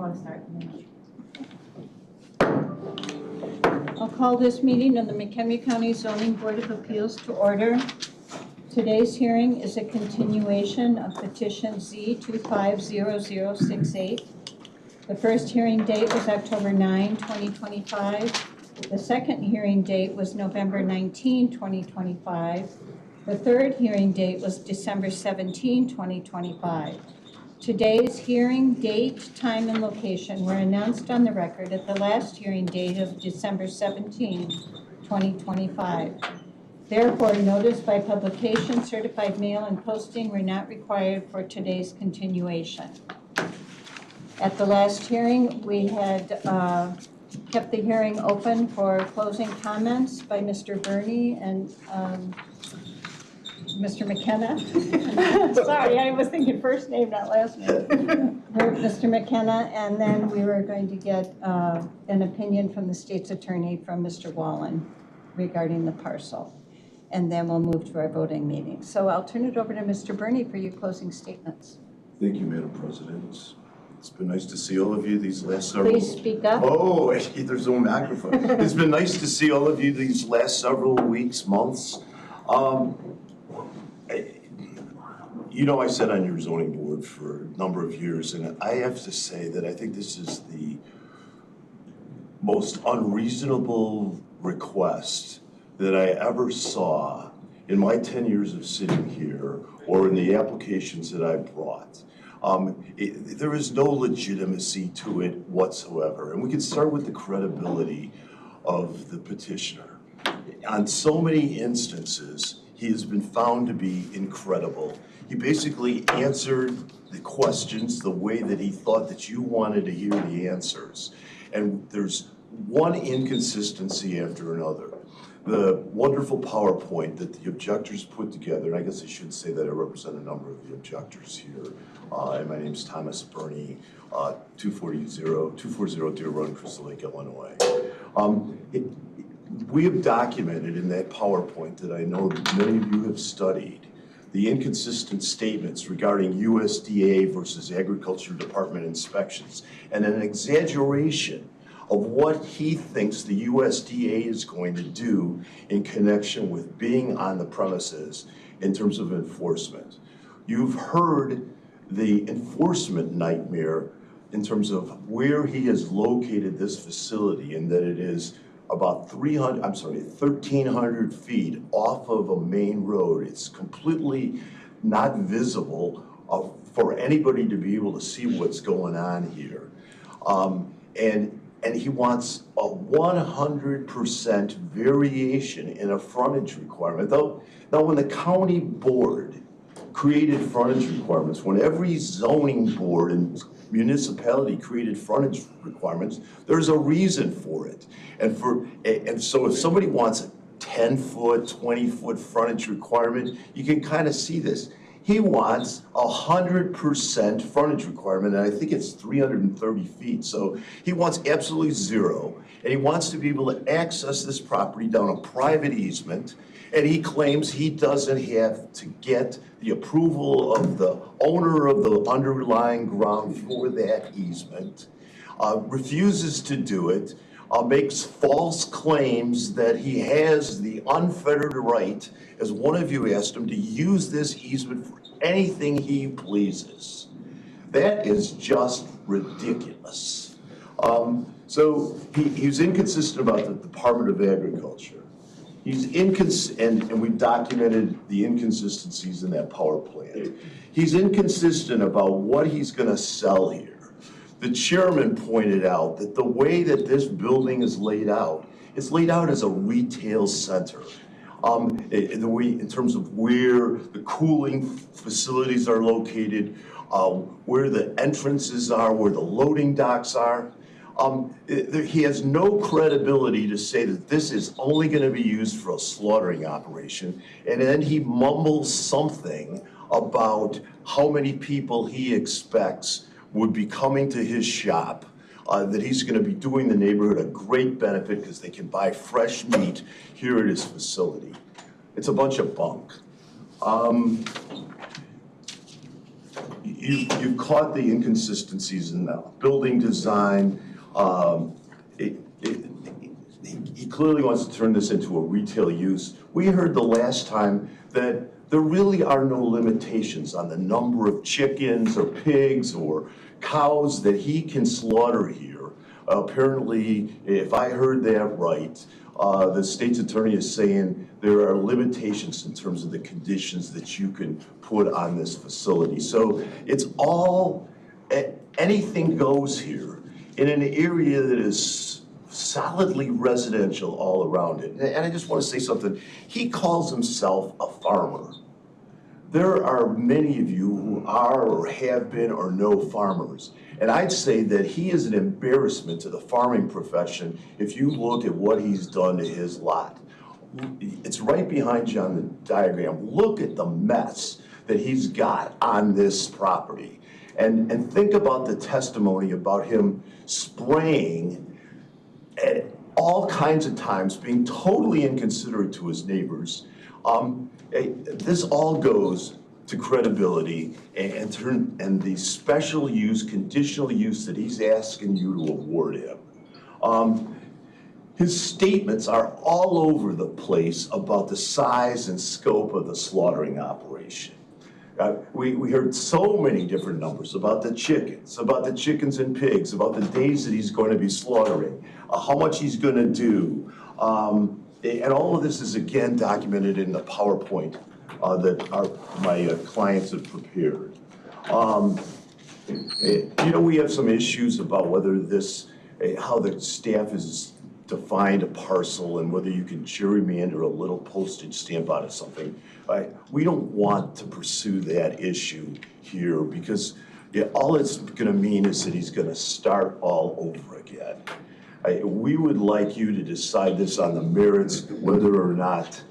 I'll start. I'll call this meeting of the McHenry County Zoning Board of Appeals to order. Today's hearing is a continuation of petition Z250068. The first hearing date was October 9, 2025. The second hearing date was November 19, 2025. The third hearing date was December 17, 2025. Today's hearing date, time, and location were announced on the record at the last hearing date of December 17, 2025. Therefore, notice by publication, certified mail, and posting were not required for today's continuation. At the last hearing, we had kept the hearing open for closing comments by Mr. Burney and Mr. McKenna. Sorry, I was thinking first name, not last name. Mr. McKenna, and then we were going to get an opinion from the state's attorney from Mr. Wallen regarding the parcel. And then we'll move to our voting meeting. So I'll turn it over to Mr. Burney for your closing statements. Thank you, Madam President. It's been nice to see all of you these last several... Please speak up. Oh, there's no microphone. It's been nice to see all of you these last several weeks, months. You know, I sat on your zoning board for a number of years, and I have to say that I think this is the most unreasonable request that I ever saw in my 10 years of sitting here or in the applications that I brought. There is no legitimacy to it whatsoever. And we can start with the credibility of the petitioner. On so many instances, he has been found to be incredible. He basically answered the questions the way that he thought that you wanted to hear the answers. And there's one inconsistency after another. The wonderful PowerPoint that the objectors put together, and I guess I should say that I represent a number of the objectors here. And my name's Thomas Burney, 240 Deer Run, Crystal Lake, Illinois. We have documented in that PowerPoint that I know many of you have studied the inconsistent statements regarding USDA versus Agriculture Department inspections and an exaggeration of what he thinks the USDA is going to do in connection with being on the premises in terms of enforcement. You've heard the enforcement nightmare in terms of where he has located this facility, and that it is about 1,300 feet off of a main road. It's completely not visible for anybody to be able to see what's going on here. And he wants a 100% variation in a frontage requirement. Now, when the county board created frontage requirements, when every zoning board and municipality created frontage requirements, there's a reason for it. And so if somebody wants a 10-foot, 20-foot frontage requirement, you can kind of see this. He wants 100% frontage requirement, and I think it's 330 feet. So he wants absolutely zero, and he wants to be able to access this property down a private easement, and he claims he doesn't have to get the approval of the owner of the underlying ground for that easement, refuses to do it, makes false claims that he has the unfettered right, as one of you asked him, to use this easement for anything he pleases. That is just ridiculous. So he's inconsistent about the Department of Agriculture. He's inconsistent, and we've documented the inconsistencies in that power plant. He's inconsistent about what he's going to sell here. The chairman pointed out that the way that this building is laid out, it's laid out as a retail center. In terms of where the cooling facilities are located, where the entrances are, where the loading docks are. He has no credibility to say that this is only going to be used for a slaughtering operation, and then he mumbles something about how many people he expects would be coming to his shop, that he's going to be doing the neighborhood a great benefit because they can buy fresh meat here at his facility. It's a bunch of bunk. you've caught the inconsistencies in the building design. He clearly wants to turn this into a retail use. We heard the last time that there really are no limitations on the number of chickens or pigs or cows that he can slaughter here. Apparently, if I heard that right, the state's attorney is saying there are limitations in terms of the conditions that you can put on this facility. So it's all, anything goes here in an area that is solidly residential all around it. And I just want to say something. He calls himself a farmer. There are many of you who are or have been or know farmers. And I'd say that he is an embarrassment to the farming profession if you look at what he's done to his lot. It's right behind you on the diagram. Look at the mess that he's got on this property. And think about the testimony about him spraying at all kinds of times, being totally inconsiderate to his neighbors. This all goes to credibility and the special use, conditional use that he's asking you to award him. His statements are all over the place about the size and scope of the slaughtering operation. We heard so many different numbers about the chickens and pigs, about the days that he's going to be slaughtering, how much he's going to do. And all of this is again documented in the PowerPoint that my clients have prepared. We have some issues about whether how the staff has defined a parcel and whether you can gerrymander a little postage stamp out of something. We don't want to pursue that issue here because all it's going to mean is that he's going to start all over again. We would like you to decide this on the merits, whether or not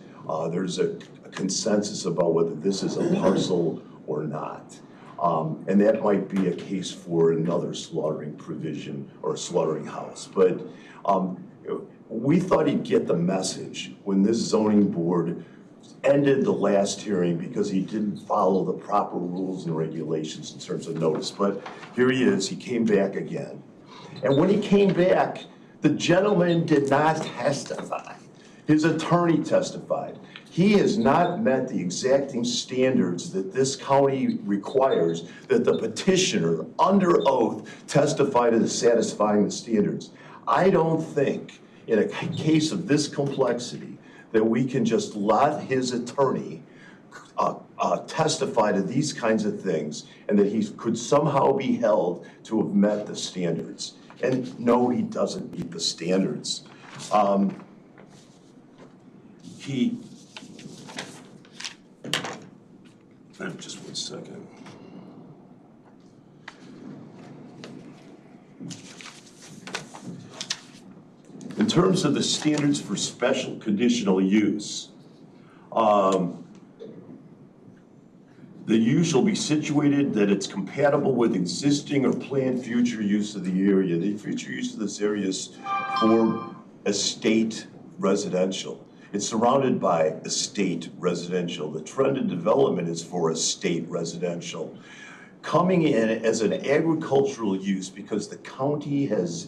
there's a consensus about whether this is a parcel or not. And that might be a case for another slaughtering provision or a slaughtering house. But we thought he'd get the message when this zoning board ended the last hearing because he didn't follow the proper rules and regulations in terms of notice. But here he is, he came back again. And when he came back, the gentleman did not testify. His attorney testified. He has not met the exacting standards that this county requires that the petitioner, under oath, testify to satisfying the standards. I don't think in a case of this complexity that we can just let his attorney testify to these kinds of things and that he could somehow be held to have met the standards. And no, he doesn't meet the standards. Just 1 second. In terms of the standards for special conditional use, the use shall be situated that it's compatible with existing or planned future use of the area. The future use of this area is for estate residential. It's surrounded by estate residential. The trend in development is for estate residential. Coming in as an agricultural use because the county has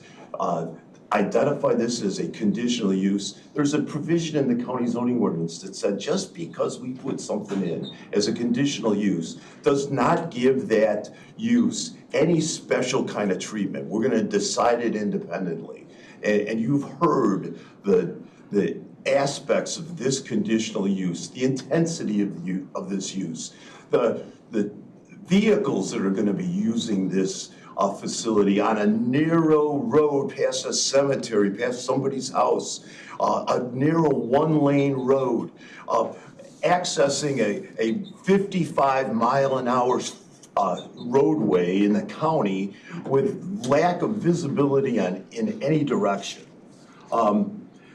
identify this as a conditional use. There's a provision in the county zoning ordinance that said just because we put something in as a conditional use does not give that use any special kind of treatment. We're going to decide it independently. And you've heard the aspects of this conditional use, the intensity of this use, the vehicles that are going to be using this facility on a narrow road past a cemetery, past somebody's house, a narrow one-lane road, accessing a 55-mile-an-hour roadway in the county with lack of visibility in any direction.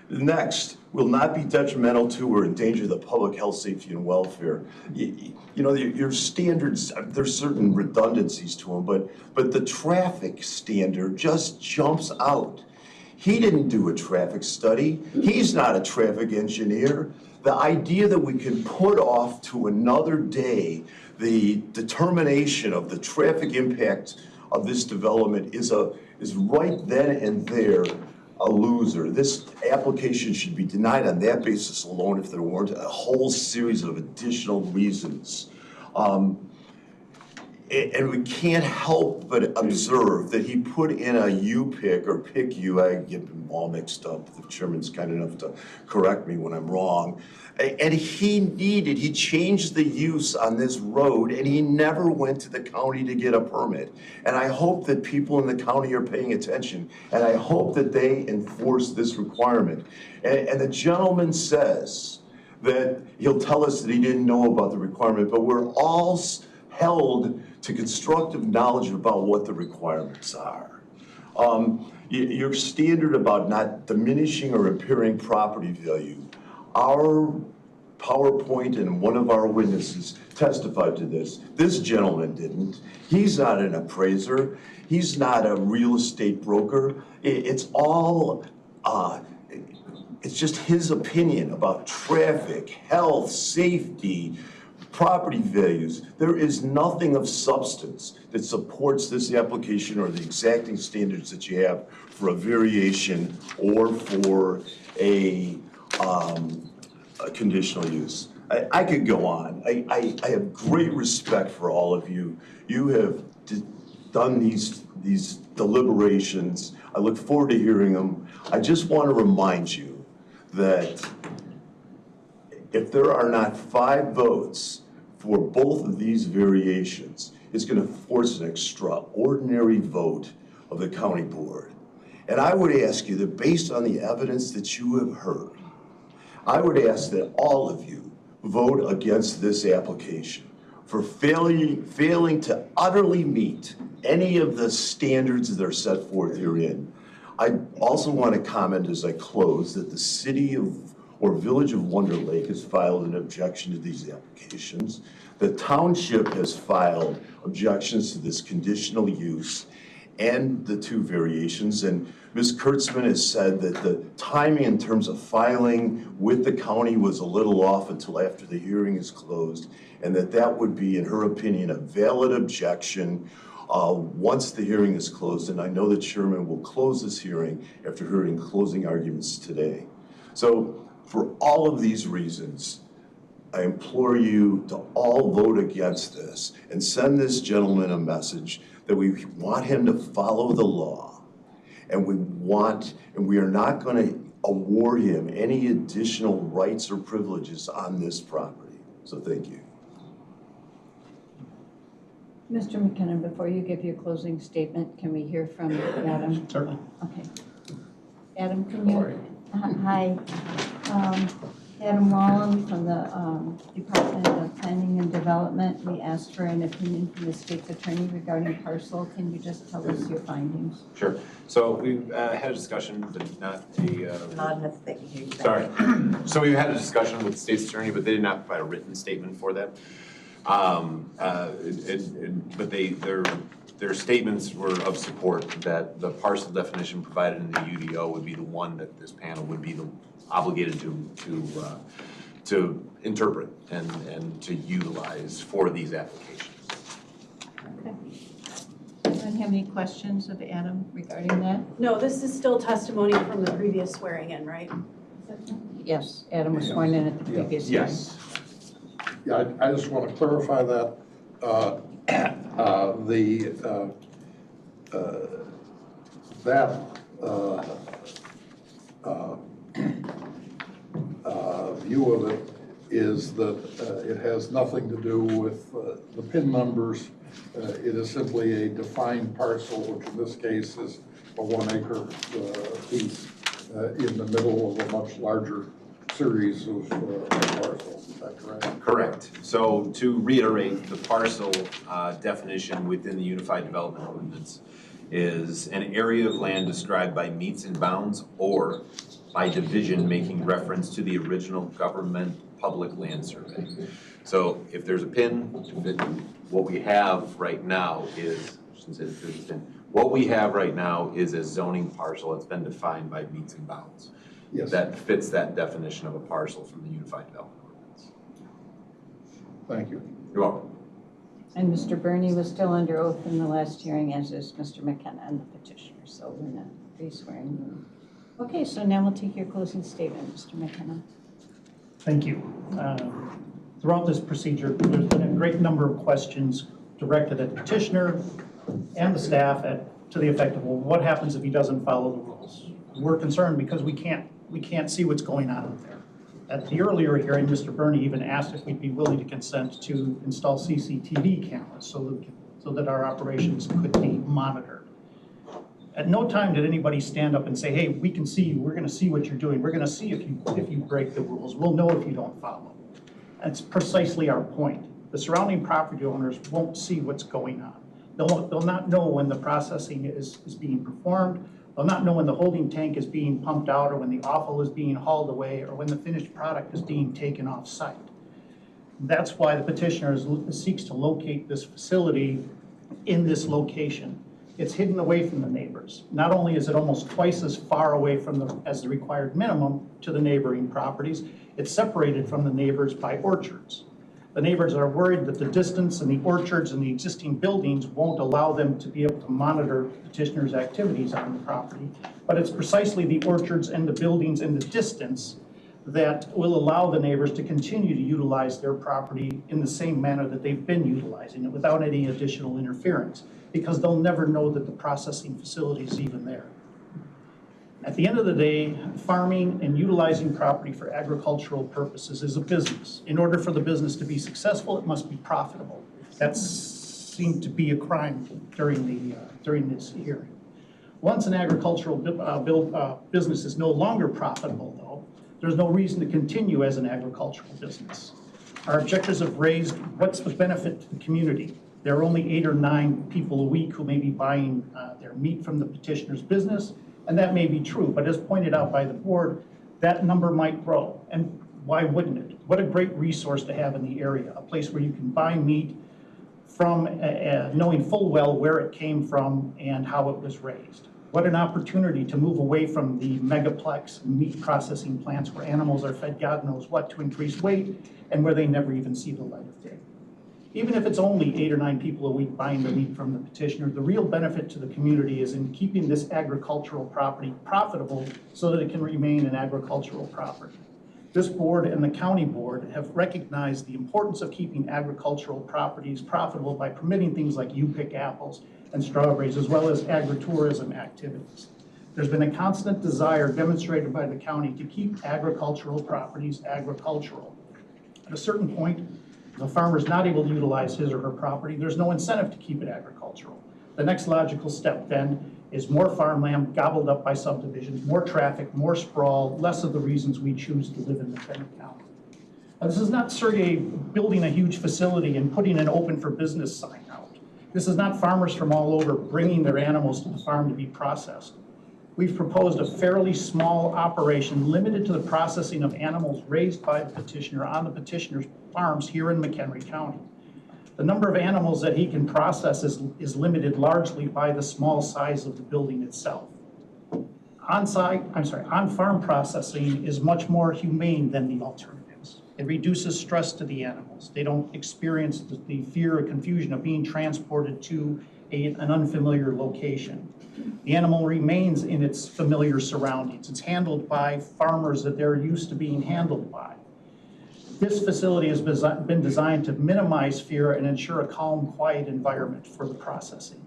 Next, will not be detrimental to or endanger the public health, safety, and welfare. Your standards, there's certain redundancies to them, but the traffic standard just jumps out. He didn't do a traffic study. He's not a traffic engineer. the idea that we can put off to another day the determination of the traffic impact of this development is right then and there a loser. This application should be denied on that basis alone if there weren't a whole series of additional reasons. And we can't help but observe that he put in a U-pick or pick-U, I get them all mixed up, the chairman's kind enough to correct me when I'm wrong. And he changed the use on this road and he never went to the county to get a permit. And I hope that people in the county are paying attention and I hope that they enforce this requirement. And the gentleman says that he'll tell us that he didn't know about the requirement, but we're all held to constructive knowledge about what the requirements are. Your standard about not diminishing or impairing property value, our PowerPoint and one of our witnesses testified to this. This gentleman didn't. He's not an appraiser. He's not a real estate broker. It's all, it's just his opinion about traffic, health, safety, property values. There is nothing of substance that supports this application or the exacting standards that you have for a variation or for a conditional use. I could go on. I have great respect for all of you. You have done these deliberations. I look forward to hearing them. I just want to remind you that if there are not 5 votes for both of these variations, it's going to force an extraordinary vote of the county board. And I would ask you that based on the evidence that you have heard, I would ask that all of you vote against this application for failing to utterly meet any of the standards that are set forth herein. I also want to comment as I close that the city of or Village of Wonder Lake has filed an objection to these applications. The township has filed objections to this conditional use and the 2 variations. And Ms. Kurtzman has said that the timing in terms of filing with the county was a little off until after the hearing is closed, and that would be, in her opinion, a valid objection once the hearing is closed. And I know the chairman will close this hearing after hearing closing arguments today. So for all of these reasons, I implore you to all vote against this and send this gentleman a message that we want him to follow the law, and we are not going to award him any additional rights or privileges on this property. So thank you. Mr. McKinnon, before you give your closing statement, can we hear from Adam? Certainly. Okay. Adam, can you? Hi. Adam Wallen from the Department of Planning and Development. We asked for an opinion from the state's attorney regarding parcel. Can you just tell us your findings? Sure. So we've had a discussion, but not a... Not enough that you hear. Sorry. So we've had a discussion with the state's attorney, but they did not provide a written statement for that. But their statements were of support that the parcel definition provided in the UDO would be the one that this panel would be obligated to interpret and to utilize for these applications. Okay. Anyone have any questions of Adam regarding that? No, this is still testimony from the previous swearing in, right? Yes, Adam was sworn in at the previous hearing. Yes. Yeah, I just want to clarify that view of it is that it has nothing to do with the PIN numbers. It is simply a defined parcel, which in this case is a 1 acre piece in the middle of a much larger series of parcels. Is that correct? Correct. So to reiterate, the parcel definition within the Unified Development Ordinance is an area of land described by meets and bounds or by division making reference to the original government public land survey. So if there's a PIN, what we have right now is, what we have right now is a zoning parcel that's been defined by meets and bounds. Yes. that fits that definition of a parcel from the Unified Development Ordinance. Thank you. You're welcome. And Mr. Burney was still under oath in the last hearing, as is Mr. McKenna and the petitioner, so we're not re-swearing you. Okay, so now we'll take your closing statement, Mr. McKenna. Thank you. Throughout this procedure, there's been a great number of questions directed at the petitioner and the staff to the effect of, well, what happens if he doesn't follow the rules? We're concerned because we can't see what's going on out there. At the earlier hearing, Mr. Burney even asked if we'd be willing to consent to install CCTV cameras so that our operations could be monitored. At no time did anybody stand up and say, hey, we can see you, we're gonna see what you're doing, we're gonna see if you break the rules, we'll know if you don't follow. That's precisely our point. The surrounding property owners won't see what's going on. They'll not know when the processing is being performed. They'll not know when the holding tank is being pumped out, or when the offal is being hauled away, or when the finished product is being taken off site. That's why the petitioner seeks to locate this facility in this location. It's hidden away from the neighbors. Not only is it almost twice as far away as the required minimum to the neighboring properties, it's separated from the neighbors by orchards. The neighbors are worried that the distance and the orchards and the existing buildings won't allow them to be able to monitor the petitioner's activities on the property. But it's precisely the orchards and the buildings and the distance that will allow the neighbors to continue to utilize their property in the same manner that they've been utilizing it without any additional interference, because they'll never know that the processing facility is even there. At the end of the day, farming and utilizing property for agricultural purposes is a business. In order for the business to be successful, it must be profitable. That seemed to be a crime during this hearing. Once an agricultural business is no longer profitable, though, there's no reason to continue as an agricultural business. Our objectives have raised what's the benefit to the community. There are only 8 or 9 people a week who may be buying their meat from the petitioner's business, and that may be true, but as pointed out by the board, that number might grow, and why wouldn't it? What a great resource to have in the area, a place where you can buy meat from knowing full well where it came from and how it was raised. What an opportunity to move away from the megaplex meat processing plants where animals are fed God knows what to increase weight and where they never even see the light of day. Even if it's only 8 or 9 people a week buying the meat from the petitioner, the real benefit to the community is in keeping this agricultural property profitable so that it can remain an agricultural property. This board and the county board have recognized the importance of keeping agricultural properties profitable by permitting things like you-pick apples and strawberries, as well as agritourism activities. There's been a constant desire demonstrated by the county to keep agricultural properties agricultural. At a certain point, if a farmer is not able to utilize his or her property, there's no incentive to keep it agricultural. The next logical step then is more farmland gobbled up by subdivisions, more traffic, more sprawl, less of the reasons we choose to live in McHenry County. Now, this is not Sergey building a huge facility and putting an open for business sign out. This is not farmers from all over bringing their animals to the farm to be processed. We've proposed a fairly small operation limited to the processing of animals raised by the petitioner on the petitioner's farms here in McHenry County. The number of animals that he can process is limited largely by the small size of the building itself. On-farm processing is much more humane than the alternatives. It reduces stress to the animals. They don't experience the fear or confusion of being transported to an unfamiliar location. The animal remains in its familiar surroundings. It's handled by farmers that they're used to being handled by. This facility has been designed to minimize fear and ensure a calm, quiet environment for the processing.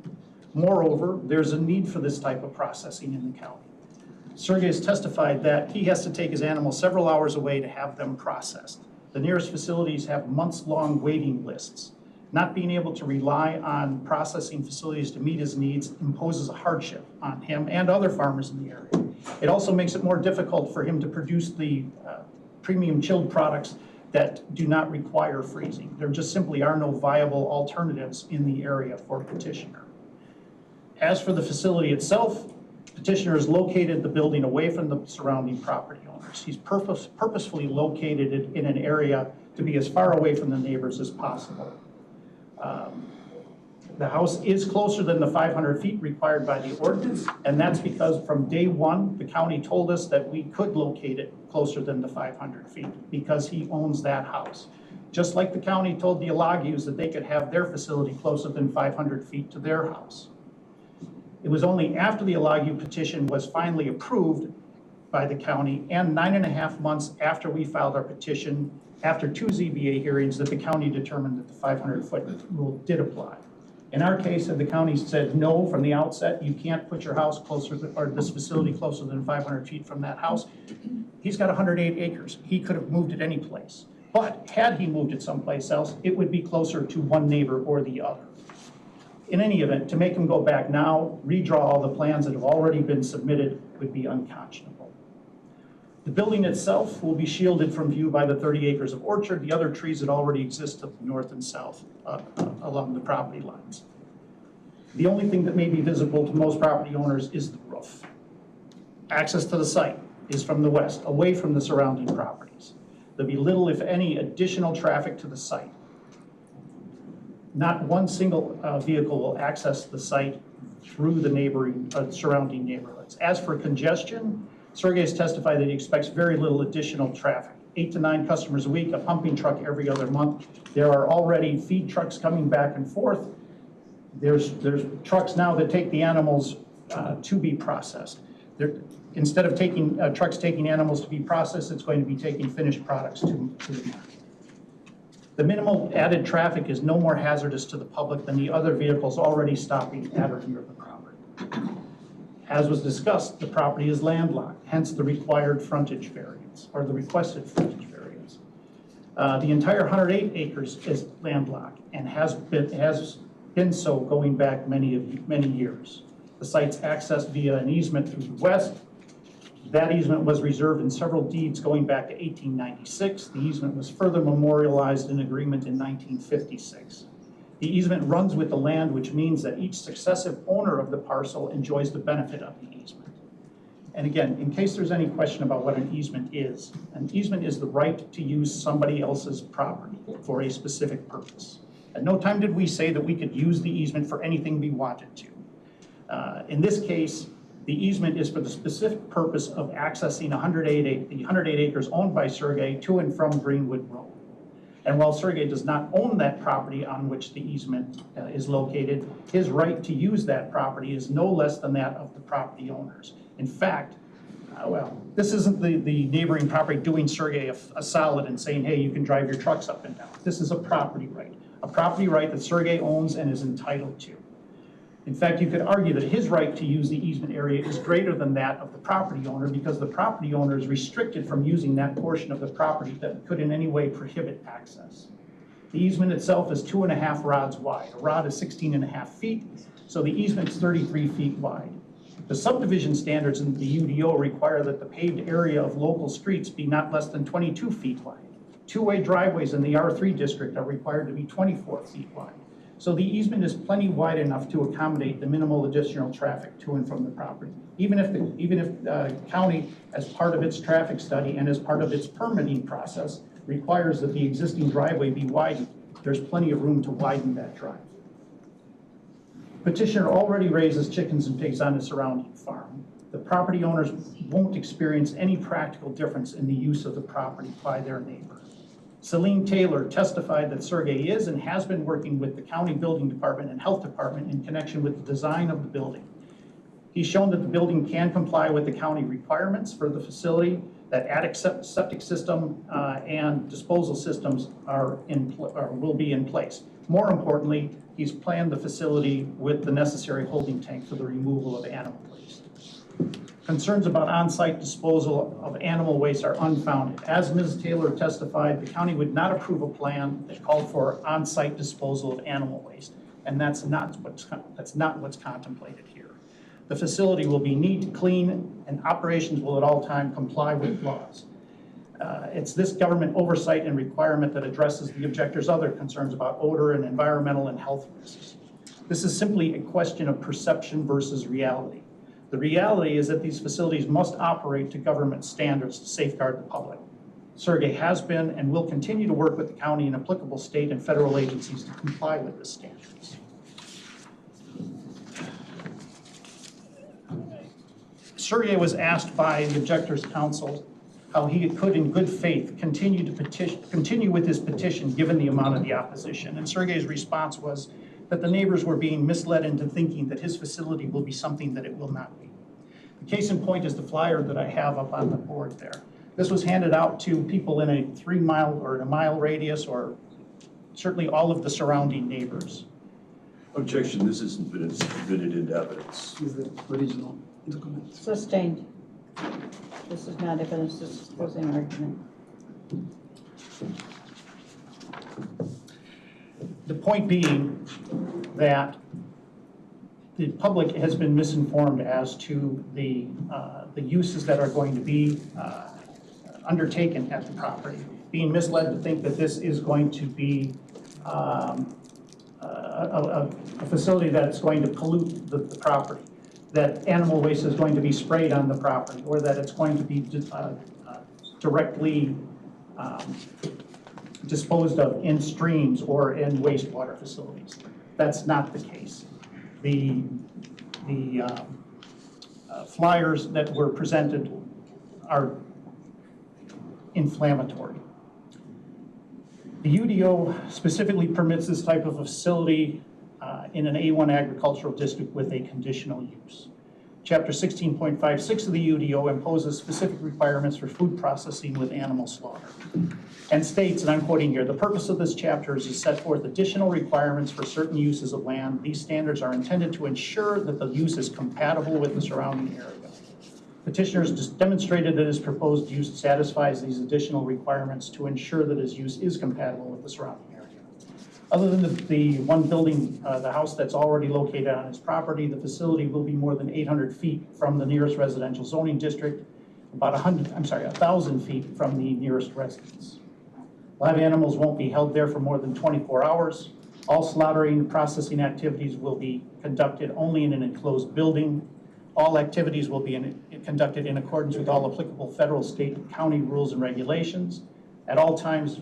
Moreover, there's a need for this type of processing in the county. Sergey has testified that he has to take his animals several hours away to have them processed. The nearest facilities have months-long waiting lists. Not being able to rely on processing facilities to meet his needs imposes a hardship on him and other farmers in the area. It also makes it more difficult for him to produce the premium chilled products that do not require freezing. There just simply are no viable alternatives in the area for petitioner. As for the facility itself, petitioner has located the building away from the surrounding property owners. He's purposefully located it in an area to be as far away from the neighbors as possible. The house is closer than the 500 feet required by the ordinance, and that's because from day one, the county told us that we could locate it closer than the 500 feet because he owns that house. Just like the county told the Alagius that they could have their facility closer than 500 feet to their house. It was only after the Alagiu petition was finally approved by the county and 9.5 months after we filed our petition, after 2 ZBA hearings, that the county determined that the 500-foot rule did apply. In our case, the county said no from the outset, you can't put your house closer, or this facility closer than 500 feet from that house. He's got 108 acres. He could have moved it any place. But had he moved it someplace else, it would be closer to one neighbor or the other. In any event, to make him go back now, redraw all the plans that have already been submitted would be unconscionable. The building itself will be shielded from view by the 30 acres of orchard, the other trees that already exist to the north and south along the property lines. The only thing that may be visible to most property owners is the roof. Access to the site is from the west, away from the surrounding properties. There'll be little, if any, additional traffic to the site. Not one single vehicle will access the site through the neighboring, surrounding neighborhoods. As for congestion, Sergey has testified that he expects very little additional traffic. 8 to 9 customers a week, a pumping truck every other month. There are already feed trucks coming back and forth. There's trucks now that take the animals to be processed. Instead of taking trucks taking animals to be processed, it's going to be taking finished products to the market. The minimal added traffic is no more hazardous to the public than the other vehicles already stopping at or near the property. As was discussed, the property is landlocked, hence the required frontage variance, or the requested frontage variance. The entire 108 acres is landlocked and has been so going back many years. The site's accessed via an easement through the west. That easement was reserved in several deeds going back to 1896. The easement was further memorialized in agreement in 1956. The easement runs with the land, which means that each successive owner of the parcel enjoys the benefit of the easement. And again, in case there's any question about what an easement is the right to use somebody else's property for a specific purpose. At no time did we say that we could use the easement for anything we wanted to. In this case, the easement is for the specific purpose of accessing the 108 acres owned by Sergey to and from Greenwood Road. And while Sergey does not own that property on which the easement is located, his right to use that property is no less than that of the property owners. In fact, this isn't the neighboring property doing Sergey a solid and saying, hey, you can drive your trucks up and down. This is a property right that Sergey owns and is entitled to. In fact, you could argue that his right to use the easement area is greater than that of the property owner because the property owner is restricted from using that portion of the property that could in any way prohibit access. The easement itself is 2.5 rods wide. A rod is 16.5 feet, so the easement is 33 feet wide. The subdivision standards in the UDO require that the paved area of local streets be not less than 22 feet wide. Two-way driveways in the R3 district are required to be 24 feet wide. So the easement is plenty wide enough to accommodate the minimal additional traffic to and from the property. Even if the county, as part of its traffic study and as part of its permitting process, requires that the existing driveway be widened, there's plenty of room to widen that drive. Petitioner already raises chickens and pigs on the surrounding farm. The property owners won't experience any practical difference in the use of the property by their neighbor. Celine Taylor testified that Sergey is and has been working with the county building department and health department in connection with the design of the building. He's shown that the building can comply with the county requirements for the facility, that attic septic system and disposal systems will be in place. More importantly, he's planned the facility with the necessary holding tank for the removal of animal waste. Concerns about on-site disposal of animal waste are unfounded. As Ms. Taylor testified, the county would not approve a plan that called for on-site disposal of animal waste, and that's not what's contemplated here. The facility will be neat, clean, and operations will at all times comply with laws. It's this government oversight and requirement that addresses the objector's other concerns about odor and environmental and health risks. This is simply a question of perception versus reality. The reality is that these facilities must operate to government standards to safeguard the public. Sergey has been and will continue to work with the county and applicable state and federal agencies to comply with the standards. Sergey was asked by the objector's counsel how he could in good faith continue with his petition given the amount of the opposition. And Sergey's response was that the neighbors were being misled into thinking that his facility will be something that it will not be. The case in point is the flyer that I have up on the board there. This was handed out to people in a 3 mile or a mile radius, or certainly all of the surrounding neighbors. Objection, this hasn't been submitted into evidence. Is the original document. Sustained. This is not evidence, this is closing argument. The point being that the public has been misinformed as to the uses that are going to be undertaken at the property, being misled to think that this is going to be a facility that's going to pollute the property, that animal waste is going to be sprayed on the property, or that it's going to be directly disposed of in streams or in wastewater facilities. That's not the case. The flyers that were presented are inflammatory. The UDO specifically permits this type of a facility in an A1 agricultural district with a conditional use. Chapter 16.56 of the UDO imposes specific requirements for food processing with animal slaughter, and states, and I'm quoting here, the purpose of this chapter is to set forth additional requirements for certain uses of land. These standards are intended to ensure that the use is compatible with the surrounding area. Petitioners just demonstrated that his proposed use satisfies these additional requirements to ensure that his use is compatible with the surrounding area. Other than the one building, the house that's already located on his property, the facility will be more than 800 feet from the nearest residential zoning district, about 1,000 feet from the nearest residence. Live animals won't be held there for more than 24 hours. All slaughtering and processing activities will be conducted only in an enclosed building. All activities will be conducted in accordance with all applicable federal, state, and county rules and regulations. At all times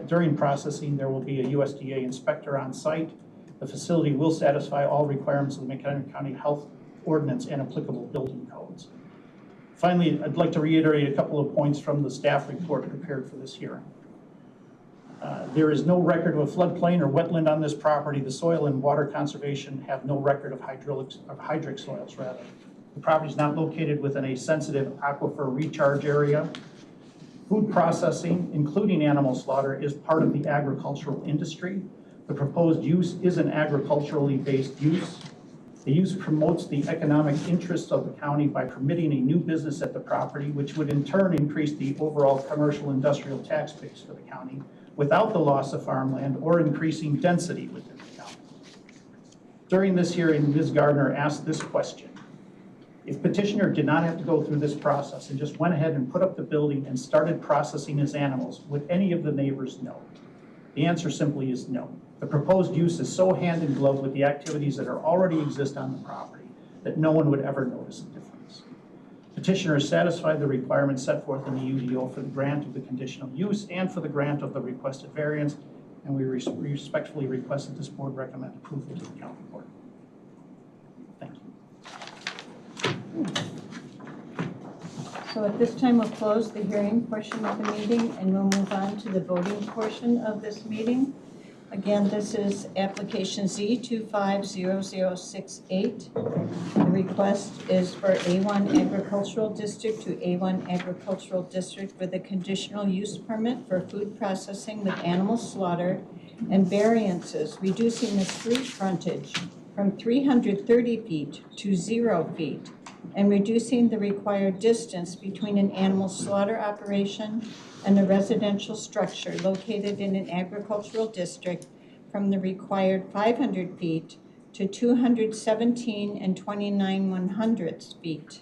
during processing, there will be a USDA inspector on site. The facility will satisfy all requirements of the McHenry County Health Ordinance and applicable building codes. Finally, I'd like to reiterate a couple of points from the staff report prepared for this hearing. There is no record of a floodplain or wetland on this property. The soil and water conservation have no record of hydric soils, rather. The property is not located within a sensitive aquifer recharge area. Food processing, including animal slaughter, is part of the agricultural industry. The proposed use is an agriculturally based use. The use promotes the economic interests of the county by permitting a new business at the property, which would in turn increase the overall commercial industrial tax base for the county without the loss of farmland or increasing density within the county. During this hearing, Ms. Gardner asked this question: if petitioner did not have to go through this process and just went ahead and put up the building and started processing his animals, would any of the neighbors know? The answer simply is no. The proposed use is so hand in glove with the activities that already exist on the property that no one would ever notice a difference. Petitioner has satisfied the requirements set forth in the UDO for the grant of the conditional use and for the grant of the requested variance, and we respectfully request that this board recommend approval to the county board. Thank you. So at this time, we'll close the hearing portion of the meeting and we'll move on to the voting portion of this meeting. Again, this is application Z250068. The request is for A1 Agricultural District to A1 Agricultural District with a conditional use permit for food processing with animal slaughter and variances reducing the street frontage from 330 feet to 0 feet and reducing the required distance between an animal slaughter operation and a residential structure located in an agricultural district from the required 500 feet to 217 and 29/100 feet.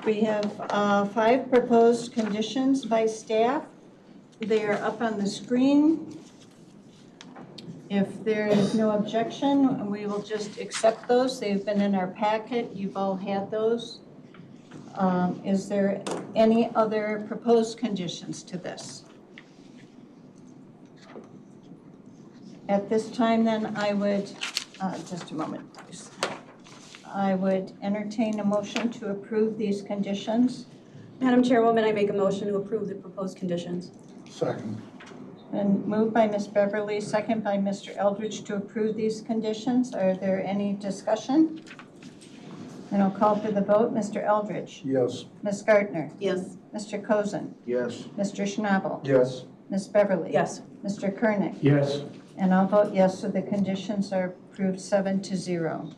We have 5 proposed conditions by staff. They are up on the screen. If there is no objection, we will just accept those. They've been in our packet. You've all had those. Is there any other proposed conditions to this? At this time, then, I would, just a moment, please. I would entertain a motion to approve these conditions. Madam Chairwoman, I make a motion to approve the proposed conditions. Second. And moved by Ms. Beverly, second by Mr. Eldridge to approve these conditions. Are there any discussion? And I'll call for the vote. Mr. Eldridge. Yes. Ms. Gardner. Yes. Mr. Cozen. Yes. Mr. Schnabel. Yes. Ms. Beverly. Yes. Mr. Kernick. Yes. And I'll vote yes, so the conditions are approved 7-0.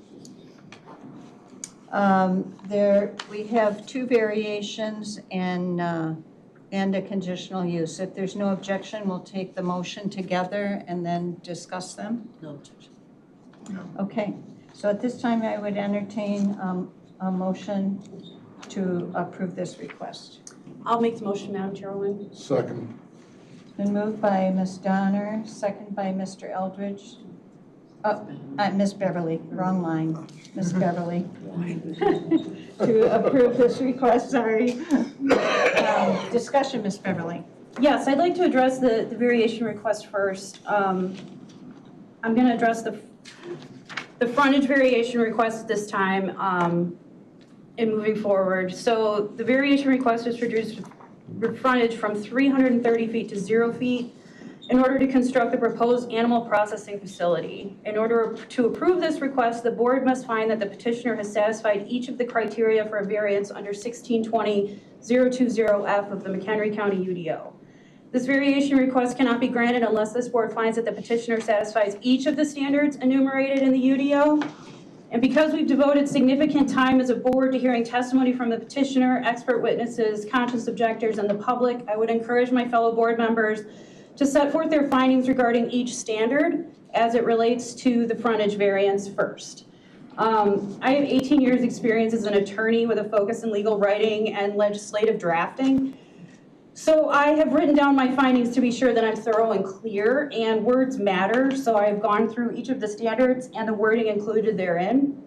We have two variations and a conditional use. If there's no objection, we'll take the motion together and then discuss them. No objection. Okay, so at this time, I would entertain a motion to approve this request. I'll make the motion, Madam Chairwoman. Second. It's been moved by Ms. Donner, second by Mr. Eldridge. Ms. Beverly, wrong line, Ms. Beverly. To approve this request, sorry. Discussion, Ms. Beverly. Yes, I'd like to address the variation request first. I'm going to address the frontage variation request this time in moving forward. So the variation request is to reduce frontage from 330 feet to 0 feet in order to construct the proposed animal processing facility. In order to approve this request, the board must find that the petitioner has satisfied each of the criteria for a variance under 1620-020F of the McHenry County UDO. This variation request cannot be granted unless this board finds that the petitioner satisfies each of the standards enumerated in the UDO. And because we've devoted significant time as a board to hearing testimony from the petitioner, expert witnesses, conscious objectors, and the public, I would encourage my fellow board members to set forth their findings regarding each standard as it relates to the frontage variance first. I have 18 years experience as an attorney with a focus in legal writing and legislative drafting. So I have written down my findings to be sure that I'm thorough and clear, and words matter, so I've gone through each of the standards and the wording included therein.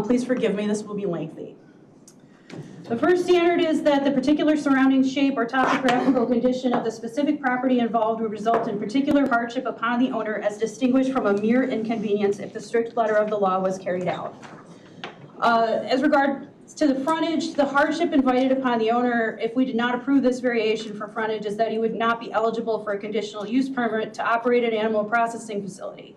Please forgive me, this will be lengthy. The first standard is that the particular surrounding shape or topographical condition of the specific property involved would result in particular hardship upon the owner as distinguished from a mere inconvenience if the strict letter of the law was carried out. As regards to the frontage, the hardship invited upon the owner if we did not approve this variation for frontage is that he would not be eligible for a conditional use permit to operate an animal processing facility.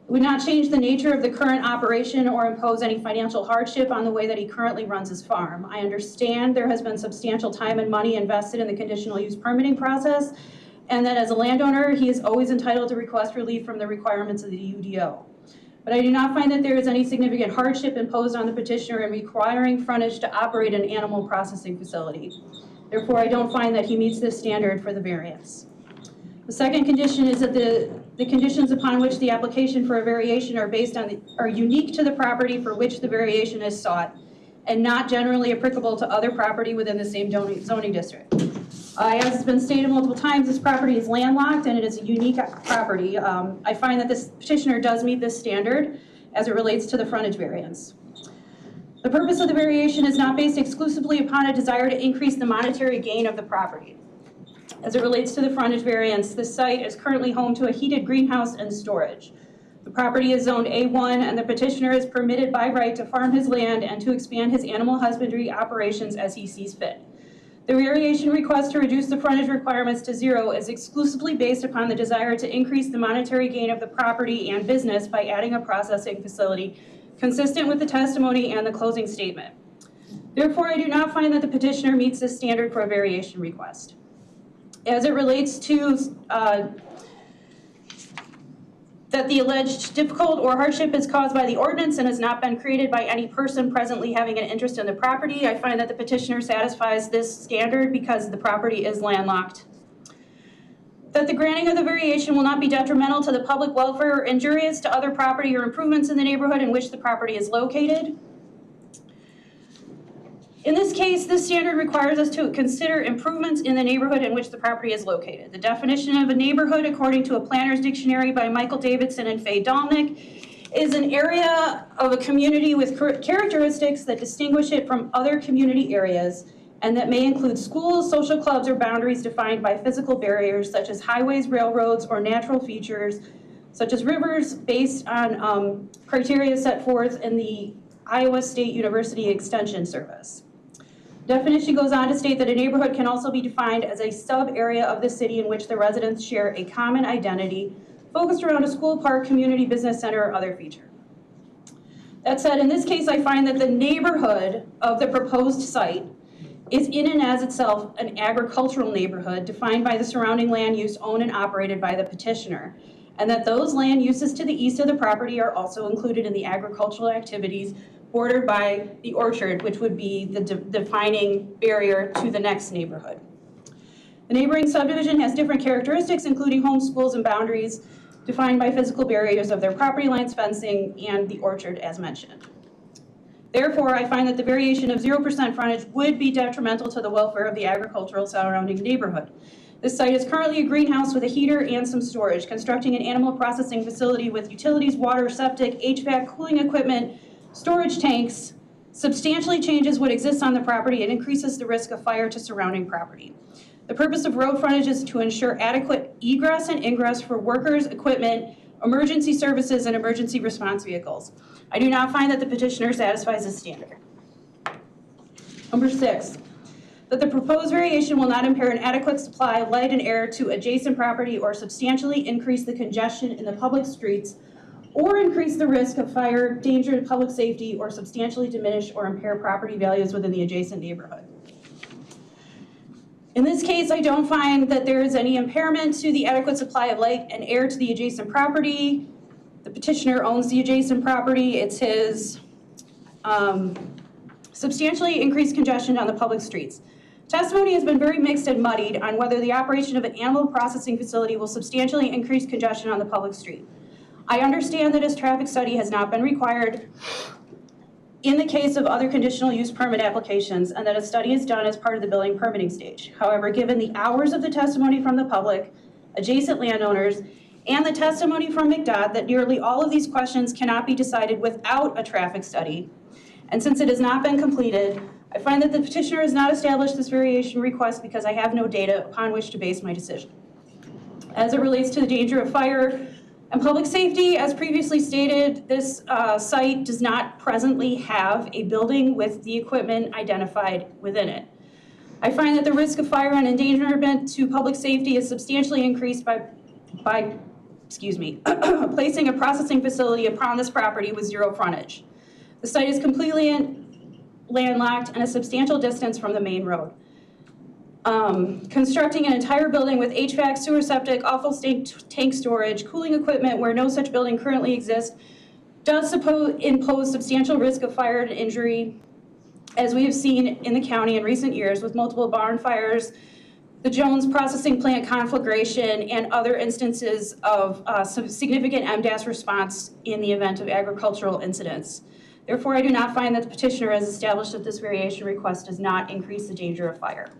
It would not change the nature of the current operation or impose any financial hardship on the way that he currently runs his farm. I understand there has been substantial time and money invested in the conditional use permitting process, and that as a landowner, he is always entitled to request relief from the requirements of the UDO. But I do not find that there is any significant hardship imposed on the petitioner in requiring frontage to operate an animal processing facility. Therefore, I don't find that he meets this standard for the variance. The second condition is that the conditions upon which the application for a variation are based on are unique to the property for which the variation is sought and not generally applicable to other property within the same zoning district. As has been stated multiple times, this property is landlocked and it is a unique property. I find that this petitioner does meet this standard as it relates to the frontage variance. The purpose of the variation is not based exclusively upon a desire to increase the monetary gain of the property. As it relates to the frontage variance, the site is currently home to a heated greenhouse and storage. The property is zoned A1 and the petitioner is permitted by right to farm his land and to expand his animal husbandry operations as he sees fit. The variation request to reduce the frontage requirements to 0 is exclusively based upon the desire to increase the monetary gain of the property and business by adding a processing facility consistent with the testimony and the closing statement. Therefore, I do not find that the petitioner meets this standard for a variation request. As it relates to that the alleged difficult or hardship is caused by the ordinance and has not been created by any person presently having an interest in the property, I find that the petitioner satisfies this standard because the property is landlocked. That the granting of the variation will not be detrimental to the public welfare or injurious to other property or improvements in the neighborhood in which the property is located. In this case, this standard requires us to consider improvements in the neighborhood in which the property is located. The definition of a neighborhood, according to a planner's dictionary by Michael Davidson and Faye Dolnick, is an area of a community with characteristics that distinguish it from other community areas and that may include schools, social clubs, or boundaries defined by physical barriers such as highways, railroads, or natural features such as rivers based on criteria set forth in the Iowa State University Extension Service. Definition goes on to state that a neighborhood can also be defined as a sub-area of the city in which the residents share a common identity focused around a school, park, community, business center, or other feature. That said, in this case, I find that the neighborhood of the proposed site is in and as itself an agricultural neighborhood defined by the surrounding land use owned and operated by the petitioner, and that those land uses to the east of the property are also included in the agricultural activities bordered by the orchard, which would be the defining barrier to the next neighborhood. The neighboring subdivision has different characteristics, including homes, schools, and boundaries defined by physical barriers of their property lines, fencing, and the orchard as mentioned. Therefore, I find that the variation of 0% frontage would be detrimental to the welfare of the agricultural surrounding neighborhood. This site is currently a greenhouse with a heater and some storage. Constructing an animal processing facility with utilities, water, septic, HVAC, cooling equipment, storage tanks substantially changes what exists on the property and increases the risk of fire to surrounding property. The purpose of road frontage is to ensure adequate egress and ingress for workers, equipment, emergency services, and emergency response vehicles. I do not find that the petitioner satisfies this standard. Number 6, that the proposed variation will not impair an adequate supply of light and air to adjacent property or substantially increase the congestion in the public streets or increase the risk of fire, danger to public safety, or substantially diminish or impair property values within the adjacent neighborhood. In this case, I don't find that there is any impairment to the adequate supply of light and air to the adjacent property. The petitioner owns the adjacent property. It's his. Substantially increased congestion on the public streets. Testimony has been very mixed and muddied on whether the operation of an animal processing facility will substantially increase congestion on the public street. I understand that his traffic study has not been required in the case of other conditional use permit applications, and that a study is done as part of the building permitting stage. However, given the hours of the testimony from the public, adjacent landowners, and the testimony from McDodd that nearly all of these questions cannot be decided without a traffic study, and since it has not been completed, I find that the petitioner has not established this variation request because I have no data upon which to base my decision. As it relates to the danger of fire and public safety, as previously stated, this site does not presently have a building with the equipment identified within it. I find that the risk of fire and endangerment to public safety is substantially increased by placing a processing facility upon this property with zero frontage. The site is completely landlocked and a substantial distance from the main road. Constructing an entire building with HVAC, sewer, septic, awful tank storage, cooling equipment where no such building currently exists does impose substantial risk of fire and injury, as we have seen in the county in recent years with multiple barn fires, the Jones processing plant conflagration, and other instances of some significant MDAS response in the event of agricultural incidents. Therefore, I do not find that the petitioner has established that this variation request does not increase the danger of fire.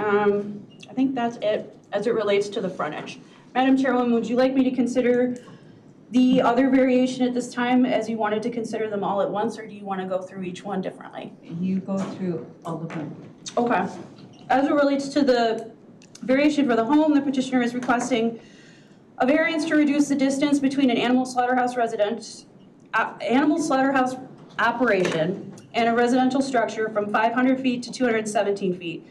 I think that's it as it relates to the frontage. Madam Chairwoman, would you like me to consider the other variation at this time as you wanted to consider them all at once, or do you want to go through each one differently? You go through all of them. Okay. As it relates to the variation for the home, the petitioner is requesting a variance to reduce the distance between an animal slaughterhouse operation and a residential structure from 500 feet to 217 feet.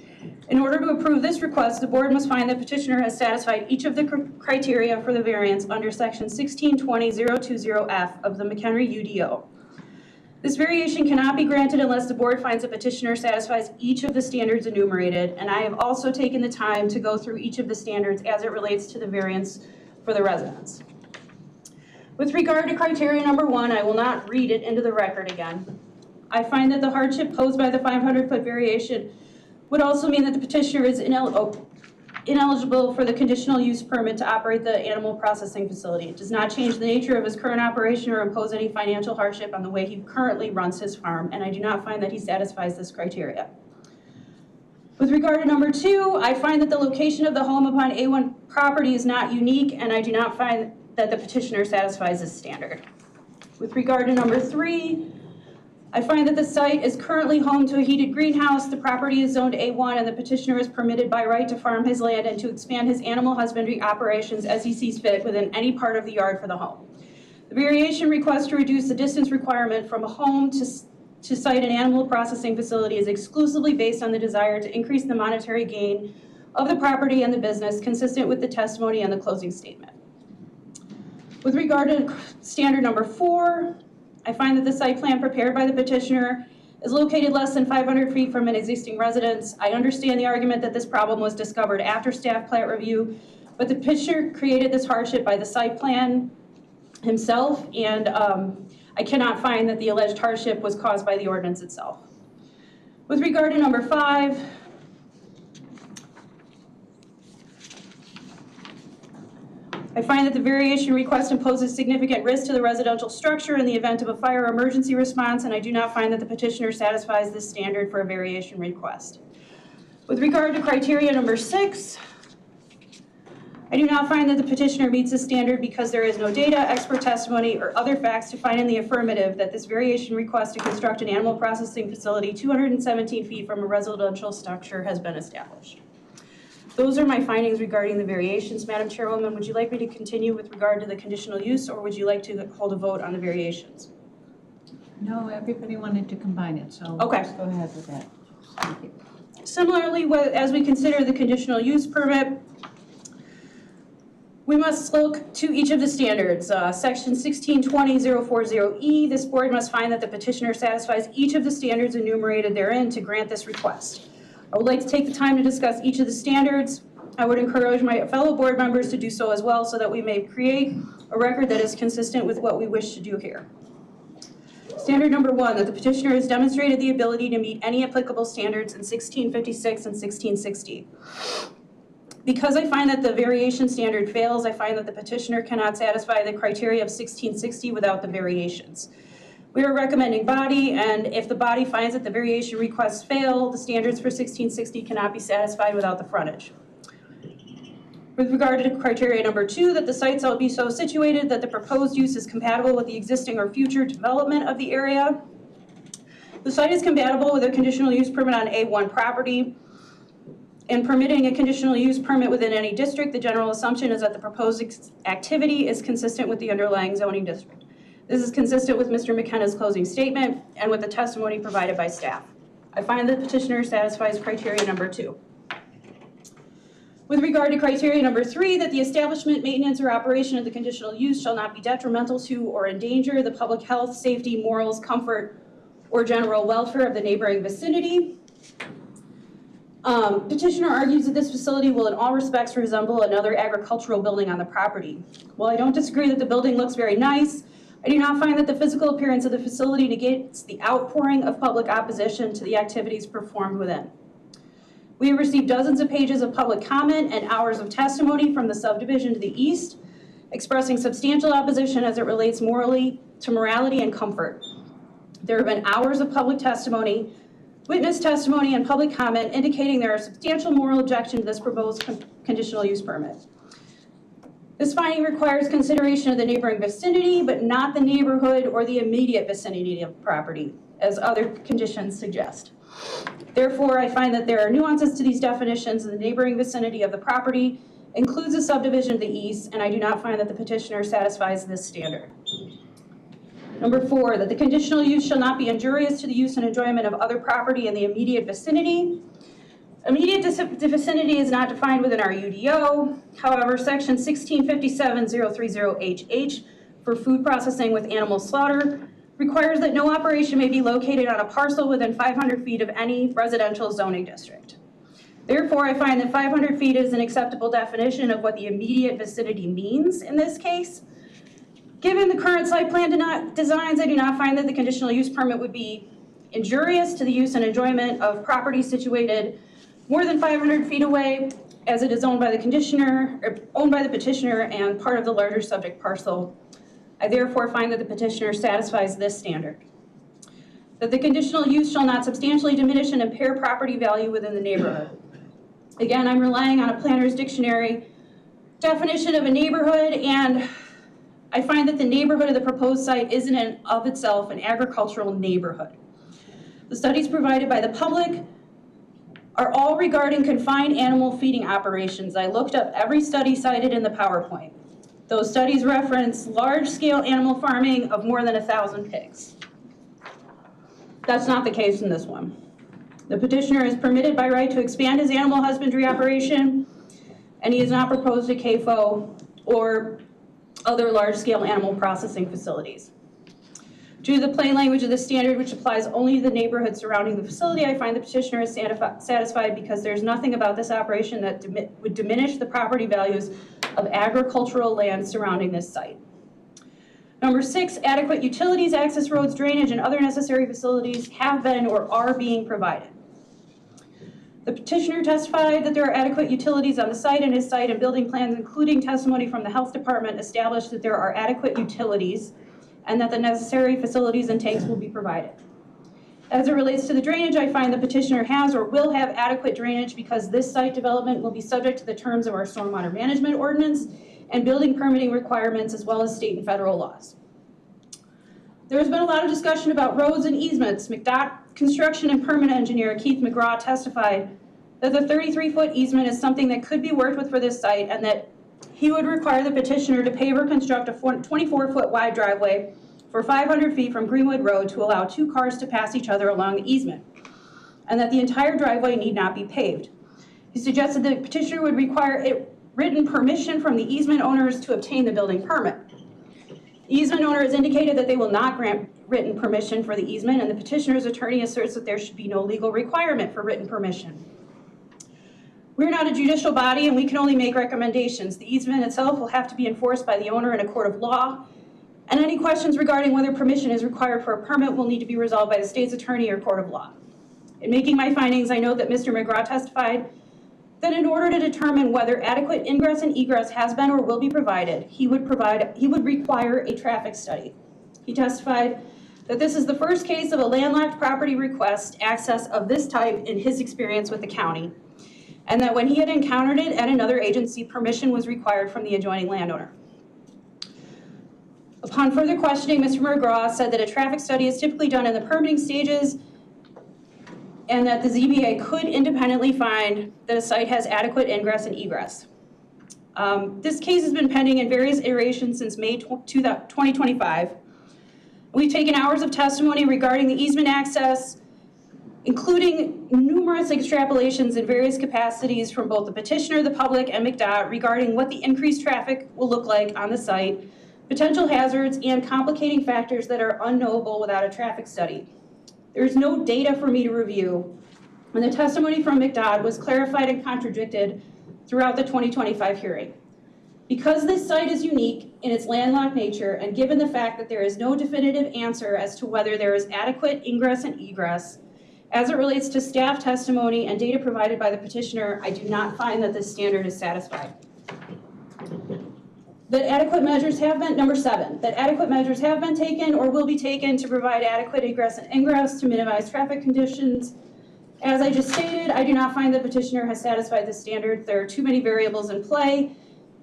In order to approve this request, the board must find the petitioner has satisfied each of the criteria for the variance under section 1620.020F of the McHenry UDO. This variation cannot be granted unless the board finds the petitioner satisfies each of the standards enumerated, and I have also taken the time to go through each of the standards as it relates to the variance for the residents. With regard to criteria number 1, I will not read it into the record again. I find that the hardship posed by the 500-foot variation would also mean that the petitioner is ineligible for the conditional use permit to operate the animal processing facility. It does not change the nature of his current operation or impose any financial hardship on the way he currently runs his farm, and I do not find that he satisfies this criteria. With regard to number 2, I find that the location of the home upon A1 property is not unique, and I do not find that the petitioner satisfies this standard. With regard to number 3, I find that the site is currently home to a heated greenhouse, the property is zoned A1, and the petitioner is permitted by right to farm his land and to expand his animal husbandry operations as he sees fit within any part of the yard for the home. The variation request to reduce the distance requirement from a home to site an animal processing facility is exclusively based on the desire to increase the monetary gain of the property and the business consistent with the testimony and the closing statement. With regard to standard number 4, I find that the site plan prepared by the petitioner is located less than 500 feet from an existing residence. I understand the argument that this problem was discovered after staff plat review, but the petitioner created this hardship by the site plan himself, and I cannot find that the alleged hardship was caused by the ordinance itself. With regard to number 5, I find that the variation request imposes significant risk to the residential structure in the event of a fire or emergency response, and I do not find that the petitioner satisfies this standard for a variation request. With regard to criteria number 6, I do not find that the petitioner meets this standard because there is no data, expert testimony, or other facts to find in the affirmative that this variation request to construct an animal processing facility 217 feet from a residential structure has been established. Those are my findings regarding the variations. Madam Chairwoman, would you like me to continue with regard to the conditional use, or would you like to hold a vote on the variations? No, everybody wanted to combine it, so Okay. let's go ahead with that. Thank you. Similarly, as we consider the conditional use permit, we must look to each of the standards. Section 1620.040E, this board must find that the petitioner satisfies each of the standards enumerated therein to grant this request. I would like to take the time to discuss each of the standards. I would encourage my fellow board members to do so as well so that we may create a record that is consistent with what we wish to do here. Standard number 1, that the petitioner has demonstrated the ability to meet any applicable standards in 1656 and 1660. Because I find that the variation standard fails, I find that the petitioner cannot satisfy the criteria of 1660 without the variations. We are recommending body, and if the body finds that the variation requests fail, the standards for 1660 cannot be satisfied without the frontage. With regard to criteria number 2, that the site shall be so situated that the proposed use is compatible with the existing or future development of the area. The site is compatible with a conditional use permit on A1 property. In permitting a conditional use permit within any district, the general assumption is that the proposed activity is consistent with the underlying zoning district. This is consistent with Mr. McKenna's closing statement and with the testimony provided by staff. I find that the petitioner satisfies criteria number 2. With regard to criteria number 3, that the establishment, maintenance, or operation of the conditional use shall not be detrimental to or endanger the public health, safety, morals, comfort, or general welfare of the neighboring vicinity. Petitioner argues that this facility will in all respects resemble another agricultural building on the property. While I don't disagree that the building looks very nice, I do not find that the physical appearance of the facility negates the outpouring of public opposition to the activities performed within. We have received dozens of pages of public comment and hours of testimony from the subdivision to the east, expressing substantial opposition as it relates morally to morality and comfort. There have been hours of public testimony, witness testimony, and public comment indicating there are substantial moral objection to this proposed conditional use permit. This finding requires consideration of the neighboring vicinity, but not the neighborhood or the immediate vicinity of the property, as other conditions suggest. Therefore, I find that there are nuances to these definitions, and the neighboring vicinity of the property includes a subdivision to the east, and I do not find that the petitioner satisfies this standard. Number 4, that the conditional use shall not be injurious to the use and enjoyment of other property in the immediate vicinity. Immediate vicinity is not defined within our UDO. However, section 1657.030HH for food processing with animal slaughter requires that no operation may be located on a parcel within 500 feet of any residential zoning district. Therefore, I find that 500 feet is an acceptable definition of what the immediate vicinity means in this case. Given the current site plan designs, I do not find that the conditional use permit would be injurious to the use and enjoyment of property situated more than 500 feet away, as it is owned by the petitioner and part of the larger subject parcel. I therefore find that the petitioner satisfies this standard. That the conditional use shall not substantially diminish and impair property value within the neighborhood. Again, I'm relying on a planner's dictionary definition of a neighborhood, and I find that the neighborhood of the proposed site is in and of itself an agricultural neighborhood. The studies provided by the public are all regarding confined animal feeding operations. I looked up every study cited in the PowerPoint. Those studies reference large-scale animal farming of more than 1,000 pigs. That's not the case in this one. The petitioner is permitted by right to expand his animal husbandry operation, and he has not proposed a CAFO or other large-scale animal processing facilities. Due to the plain language of the standard, which applies only to the neighborhood surrounding the facility, I find the petitioner is satisfied because there's nothing about this operation that would diminish the property values of agricultural land surrounding this site. Number 6, adequate utilities, access roads, drainage, and other necessary facilities have been or are being provided. The petitioner testified that there are adequate utilities on the site, and his site and building plans, including testimony from the health department, established that there are adequate utilities and that the necessary facilities and tanks will be provided. As it relates to the drainage, I find the petitioner has or will have adequate drainage because this site development will be subject to the terms of our stormwater management ordinance and building permitting requirements, as well as state and federal laws. There has been a lot of discussion about roads and easements. McDOT construction and permit engineer Keith McGraw testified that the 33-foot easement is something that could be worked with for this site, and that he would require the petitioner to pave or construct a 24-foot wide driveway for 500 feet from Greenwood Road to allow 2 cars to pass each other along the easement, and that the entire driveway need not be paved. He suggested that the petitioner would require a written permission from the easement owners to obtain the building permit. The easement owner has indicated that they will not grant written permission for the easement, and the petitioner's attorney asserts that there should be no legal requirement for written permission. We're not a judicial body, and we can only make recommendations. The easement itself will have to be enforced by the owner in a court of law, and any questions regarding whether permission is required for a permit will need to be resolved by the state's attorney or court of law. In making my findings, I note that Mr. McGraw testified that in order to determine whether adequate ingress and egress has been or will be provided, he would require a traffic study. He testified that this is the first case of a landlocked property request access of this type in his experience with the county, and that when he had encountered it at another agency, permission was required from the adjoining landowner. Upon further questioning, Mr. McGraw said that a traffic study is typically done in the permitting stages, and that the ZBA could independently find that a site has adequate ingress and egress. This case has been pending in various iterations since May 2025. We've taken hours of testimony regarding the easement access, including numerous extrapolations in various capacities from both the petitioner, the public, and McDOT regarding what the increased traffic will look like on the site, potential hazards, and complicating factors that are unknowable without a traffic study. There's no data for me to review, and the testimony from McDOT was clarified and contradicted throughout the 2025 hearing. Because this site is unique in its landlocked nature, and given the fact that there is no definitive answer as to whether there is adequate ingress and egress, as it relates to staff testimony and data provided by the petitioner, I do not find that this standard is satisfied. That adequate measures have been, number 7, that adequate measures have been taken or will be taken to provide adequate egress and ingress to minimize traffic conditions. As I just stated, I do not find the petitioner has satisfied this standard. There are too many variables in play.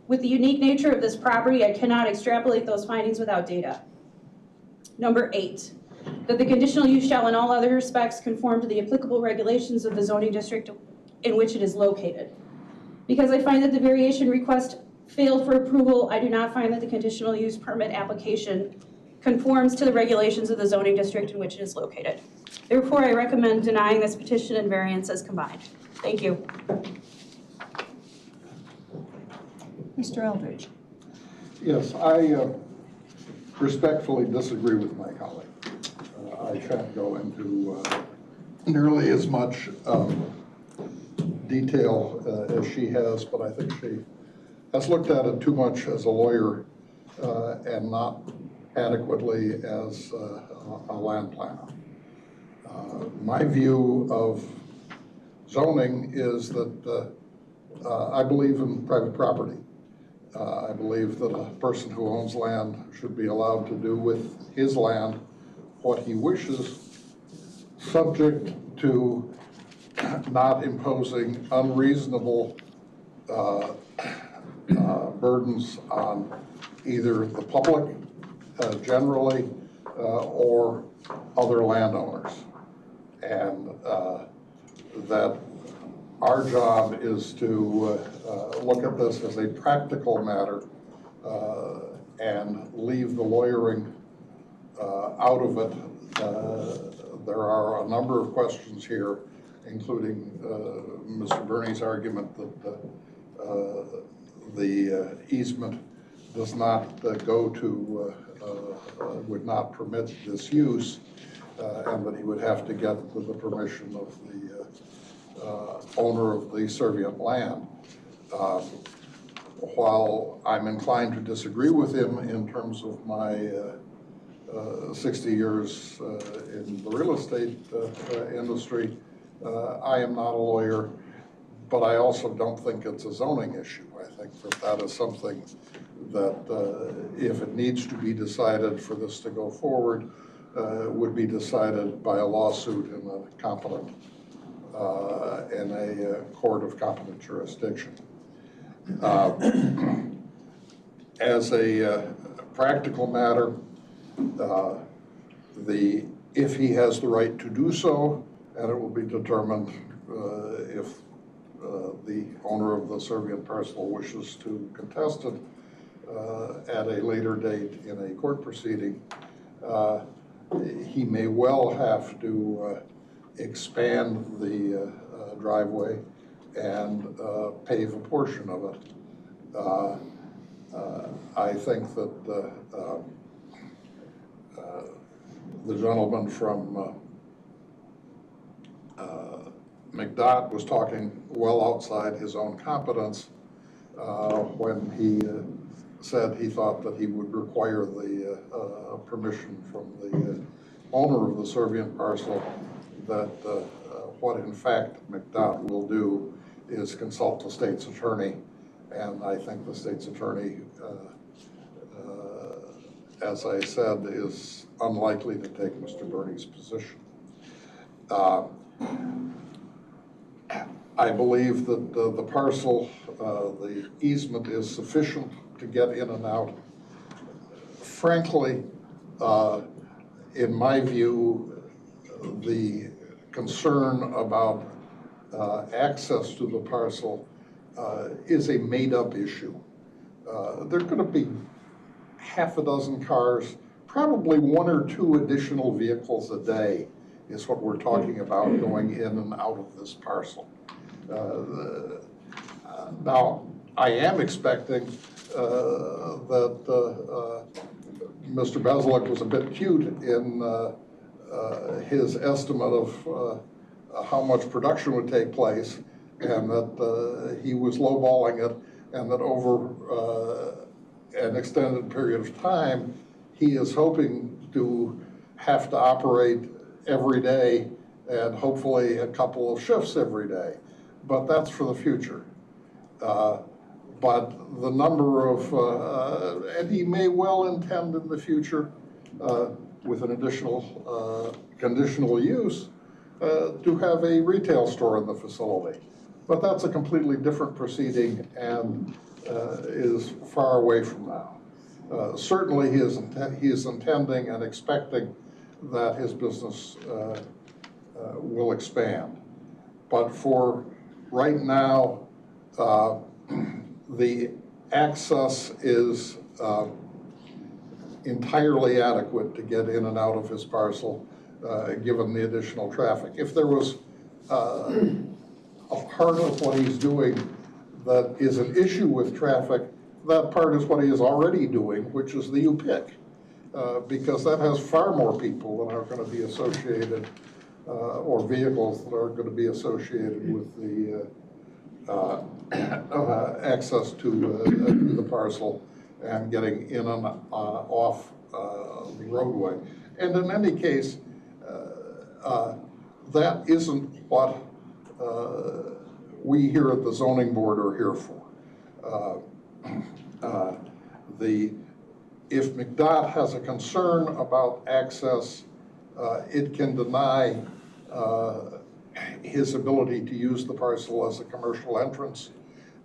With the unique nature of this property, I cannot extrapolate those findings without data. Number 8, that the conditional use shall in all other respects conform to the applicable regulations of the zoning district in which it is located. Because I find that the variation request failed for approval, I do not find that the conditional use permit application conforms to the regulations of the zoning district in which it is located. Therefore, I recommend denying this petition and variance as combined. Thank you. Mr. Eldridge. Yes, I respectfully disagree with my colleague. I shan't go into nearly as much detail as she has, but I think she has looked at it too much as a lawyer and not adequately as a land planner. My view of zoning is that I believe in private property. I believe that a person who owns land should be allowed to do with his land what he wishes, subject to not imposing unreasonable burdens on either the public generally or other landowners. and that our job is to look at this as a practical matter and leave the lawyering out of it. There are a number of questions here, including Mr. Bernie's argument that the easement does not go to, would not permit this use, and that he would have to get the permission of the owner of the servient land. While I'm inclined to disagree with him in terms of my 60 years in the real estate industry, I am not a lawyer, but I also don't think it's a zoning issue. I think that that is something that if it needs to be decided for this to go forward, would be decided by a lawsuit in a competent, in a court of competent jurisdiction. As a practical matter, if he has the right to do so, and it will be determined if the owner of the servient parcel wishes to contest it at a later date in a court proceeding, he may well have to expand the driveway and pave a portion of it. I think that the gentleman from McDOT was talking well outside his own competence when he said he thought that he would require the permission from the owner of the servient parcel, that what in fact McDOT will do is consult the state's attorney, and I think the state's attorney, as I said, is unlikely to take Mr. Bernie's position. I believe that the parcel, the easement is sufficient to get in and out. Frankly, in my view, the concern about access to the parcel is a made-up issue. There are going to be half a dozen cars, probably 1 or 2 additional vehicles a day is what we're talking about going in and out of this parcel. Now, I am expecting that Mr. Bezelik was a bit cute in his estimate of how much production would take place, and that he was lowballing it, and that over an extended period of time, he is hoping to have to operate every day and hopefully a couple of shifts every day. But that's for the future. But the number of, and he may well intend in the future with an additional conditional use to have a retail store in the facility. But that's a completely different proceeding and is far away from now. Certainly he is intending and expecting that his business will expand. But for right now, the access is entirely adequate to get in and out of his parcel, given the additional traffic. If there was a part of what he's doing that is an issue with traffic, that part is what he is already doing, which is the UPIC, because that has far more people than are going to be associated, or vehicles that are going to be associated with the access to the parcel and getting in and off the roadway. And in any case, that isn't what we here at the zoning board are here for. If McDOT has a concern about access, it can deny his ability to use the parcel as a commercial entrance,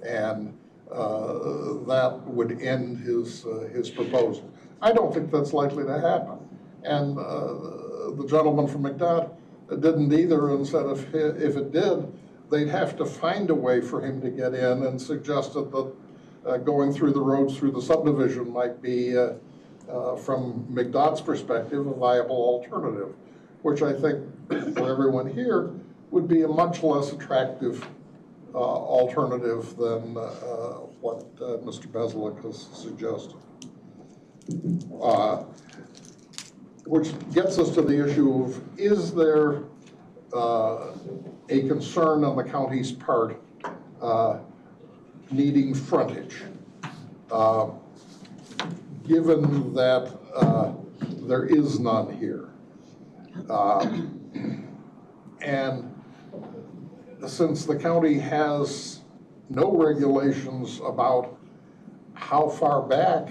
and that would end his proposal. I don't think that's likely to happen. And the gentleman from McDOT didn't either, and said if it did, they'd have to find a way for him to get in, and suggested that going through the roads through the subdivision might be, from McDOT's perspective, a viable alternative, which I think for everyone here would be a much less attractive alternative than what Mr. Bezelik has suggested. Which gets us to the issue of, is there a concern on the county's part needing frontage? Given that there is none here. And since the county has no regulations about how far back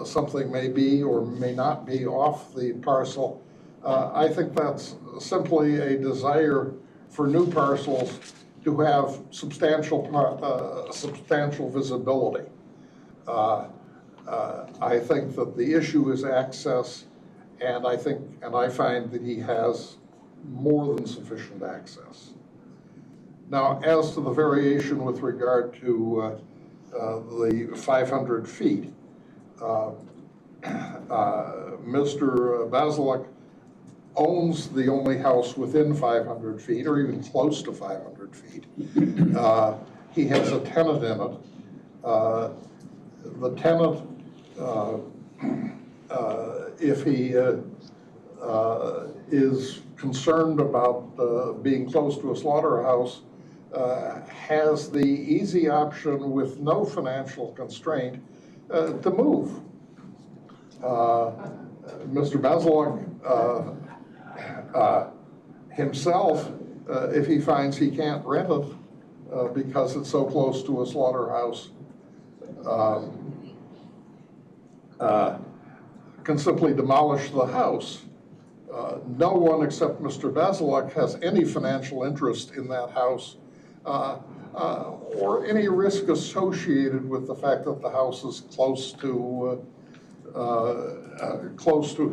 something may be or may not be off the parcel, I think that's simply a desire for new parcels to have substantial visibility. I think that the issue is access, and I find that he has more than sufficient access. Now, as to the variation with regard to the 500 feet, Mr. Bezelik owns the only house within 500 feet, or even close to 500 feet. He has a tenant in it. The tenant, if he is concerned about being close to a slaughterhouse, has the easy option with no financial constraint to move. Mr. Bezelik himself, if he finds he can't rent it because it's so close to a slaughterhouse, can simply demolish the house. No one except Mr. Bezelik has any financial interest in that house or any risk associated with the fact that the house is close to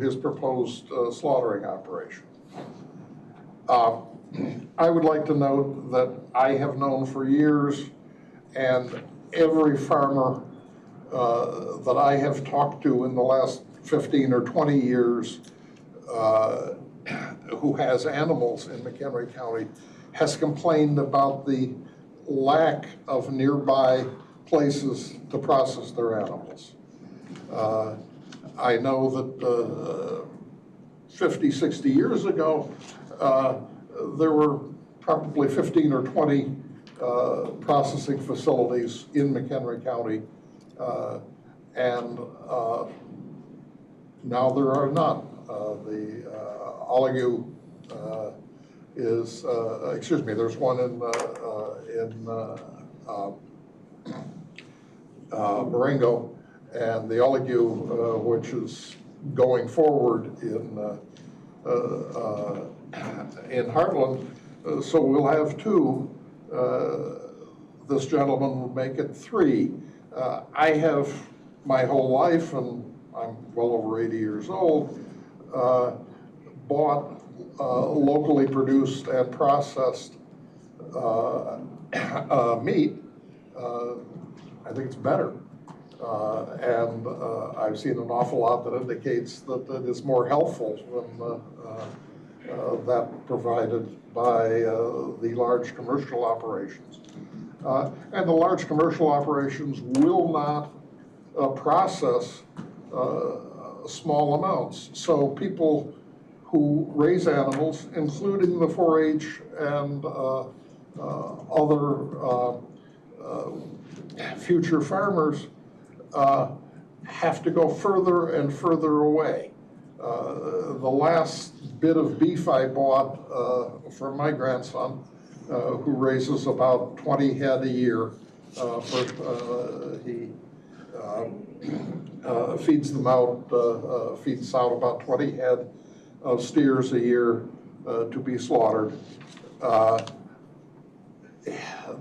his proposed slaughtering operation. I would like to note that I have known for years, and every farmer that I have talked to in the last 15 or 20 years who has animals in McHenry County has complained about the lack of nearby places to process their animals. I know that 50, 60 years ago, there were probably 15 or 20 processing facilities in McHenry County, and now there are none. The Oligue is, excuse me, there's one in Marengo, and the Oligue, which is going forward in Heartland. So we'll have two. This gentleman will make it three. I have my whole life, and I'm well over 80 years old, bought locally produced and processed meat. I think it's better. And I've seen an awful lot that indicates that it is more helpful than that provided by the large commercial operations. And the large commercial operations will not process small amounts. So people who raise animals, including the 4-H and other future farmers, have to go further and further away. The last bit of beef I bought from my grandson, who raises about 20 head a year, he feeds them out, feeds out about 20 head of steers a year to be slaughtered.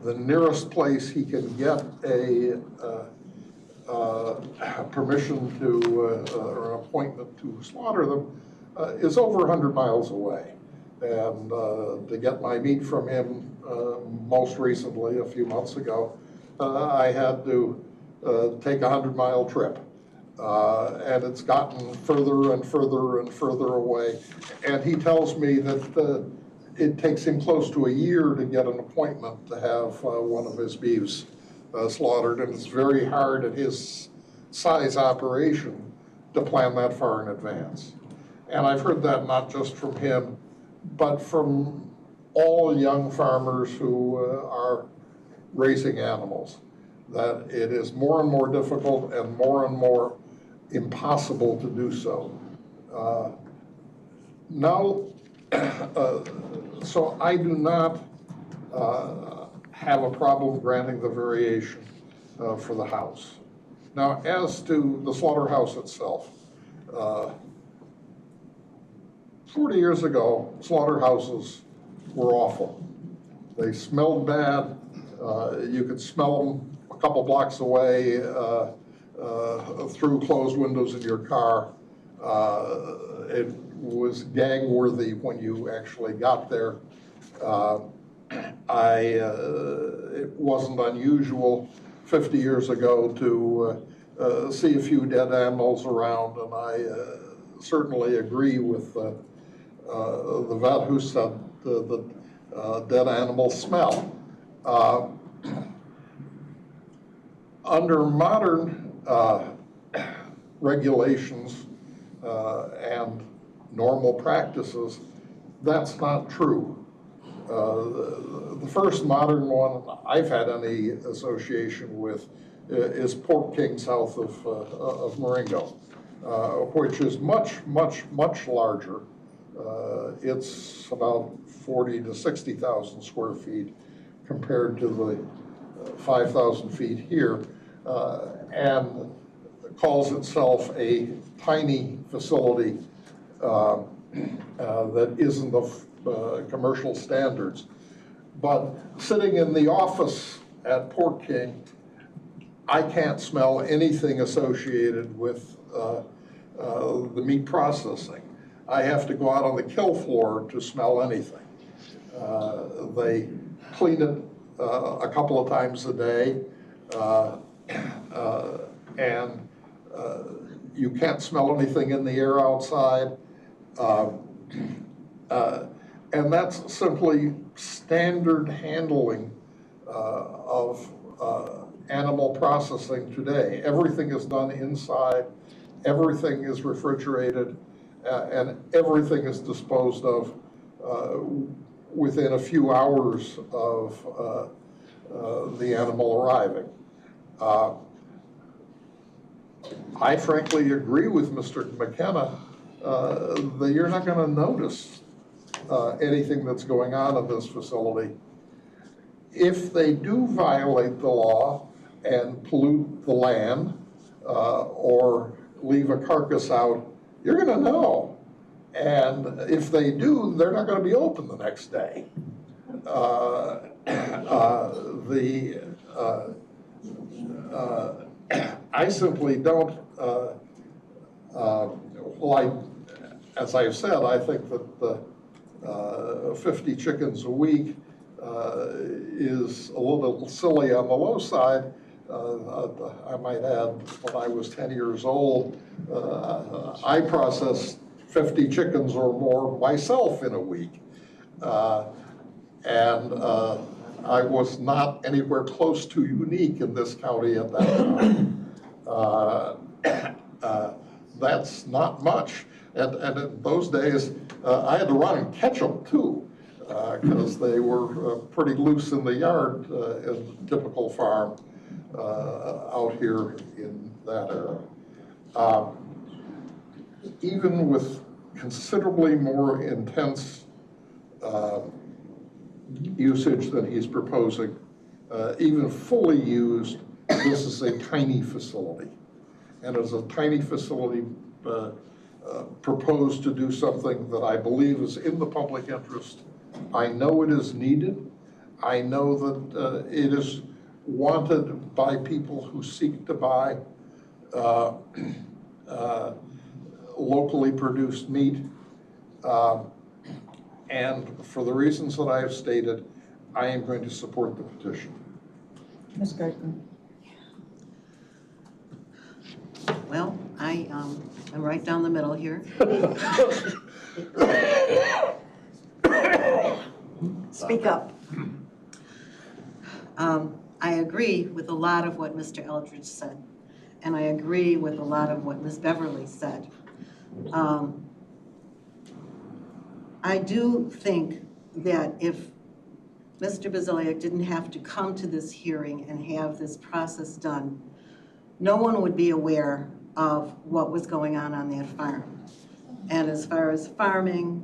The nearest place he can get a permission to, or an appointment to slaughter them is over 100 miles away. And to get my meat from him most recently, a few months ago, I had to take a 100-mile trip. And it's gotten further and further and further away. And he tells me that it takes him close to a year to get an appointment to have one of his beeves slaughtered, and it's very hard at his size operation to plan that far in advance. And I've heard that not just from him, but from all young farmers who are raising animals, that it is more and more difficult and more impossible to do so. So I do not have a problem granting the variation for the house. Now, as to the slaughterhouse itself, 40 years ago, slaughterhouses were awful. They smelled bad. You could smell them a couple blocks away through closed windows in your car. It was gag-worthy when you actually got there. It wasn't unusual 50 years ago to see a few dead animals around, and I certainly agree with the vet who said the dead animals smell. Under modern regulations and normal practices, that's not true. The first modern one I've had any association with is Pork King south of Marengo, which is much larger. It's about 40 to 60,000 square feet compared to the 5,000 feet here, and calls itself a tiny facility that isn't of commercial standards. But sitting in the office at Pork King, I can't smell anything associated with the meat processing. I have to go out on the kill floor to smell anything. They clean it a couple of times a day, and you can't smell anything in the air outside. And that's simply standard handling of animal processing today. Everything is done inside, everything is refrigerated, and everything is disposed of within a few hours of the animal arriving. I frankly agree with Mr. McKenna that you're not going to notice anything that's going on in this facility. If they do violate the law and pollute the land or leave a carcass out, you're going to know. And if they do, they're not going to be open the next day. I simply don't, as I've said, I think that the 50 chickens a week is a little silly on the low side. I might add, when I was 10 years old, I processed 50 chickens or more myself in a week. And I was not anywhere close to unique in this county at that time. That's not much. And in those days, I had to run and catch them too, because they were pretty loose in the yard in a typical farm out here in that era. Even with considerably more intense usage than he's proposing, even fully used, this is a tiny facility. And as a tiny facility proposed to do something that I believe is in the public interest, I know it is needed. I know that it is wanted by people who seek to buy locally produced meat. And for the reasons that I have stated, I am going to support the petition. Ms. Gardner. Well, I'm right down the middle here. Speak up. I agree with a lot of what Mr. Eldridge said, and I agree with a lot of what Ms. Beverly said. I do think that if Mr. Baziliak didn't have to come to this hearing and have this process done, no one would be aware of what was going on that farm. And as far as farming,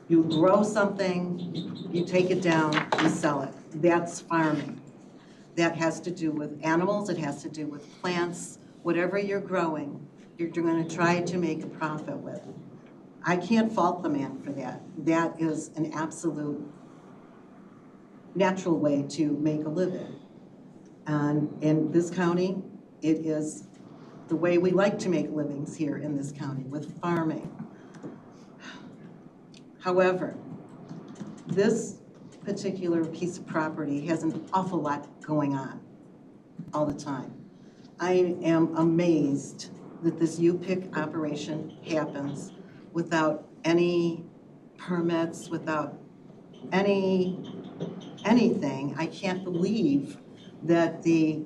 you grow something, you take it down, you sell it. That's farming. That has to do with animals, it has to do with plants. Whatever you're growing, you're going to try to make a profit with. I can't fault the man for that. That is an absolute natural way to make a living. And in this county, it is the way we like to make livings here in this county, with farming. However, this particular piece of property has an awful lot going on all the time. I am amazed that this U-Pick operation happens without any permits, without anything. I can't believe that the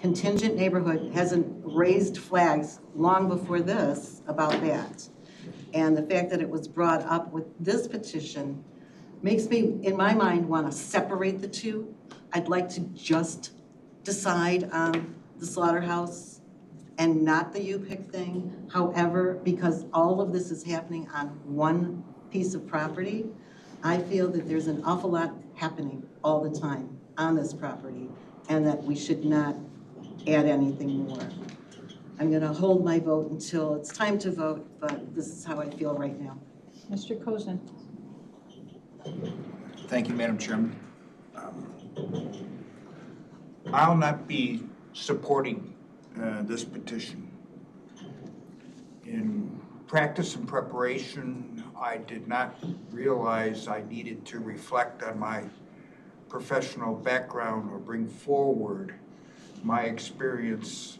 contingent neighborhood hasn't raised flags long before this about that. And the fact that it was brought up with this petition makes me, in my mind, want to separate the two. I'd like to just decide on the slaughterhouse and not the U-Pick thing. However, because all of this is happening on one piece of property, I feel that there's an awful lot happening all the time on this property and that we should not add anything more. I'm going to hold my vote until it's time to vote, but this is how I feel right now. Mr. Cozen. Thank you, Madam Chairman. I'll not be supporting this petition. In practice and preparation, I did not realize I needed to reflect on my professional background or bring forward my experience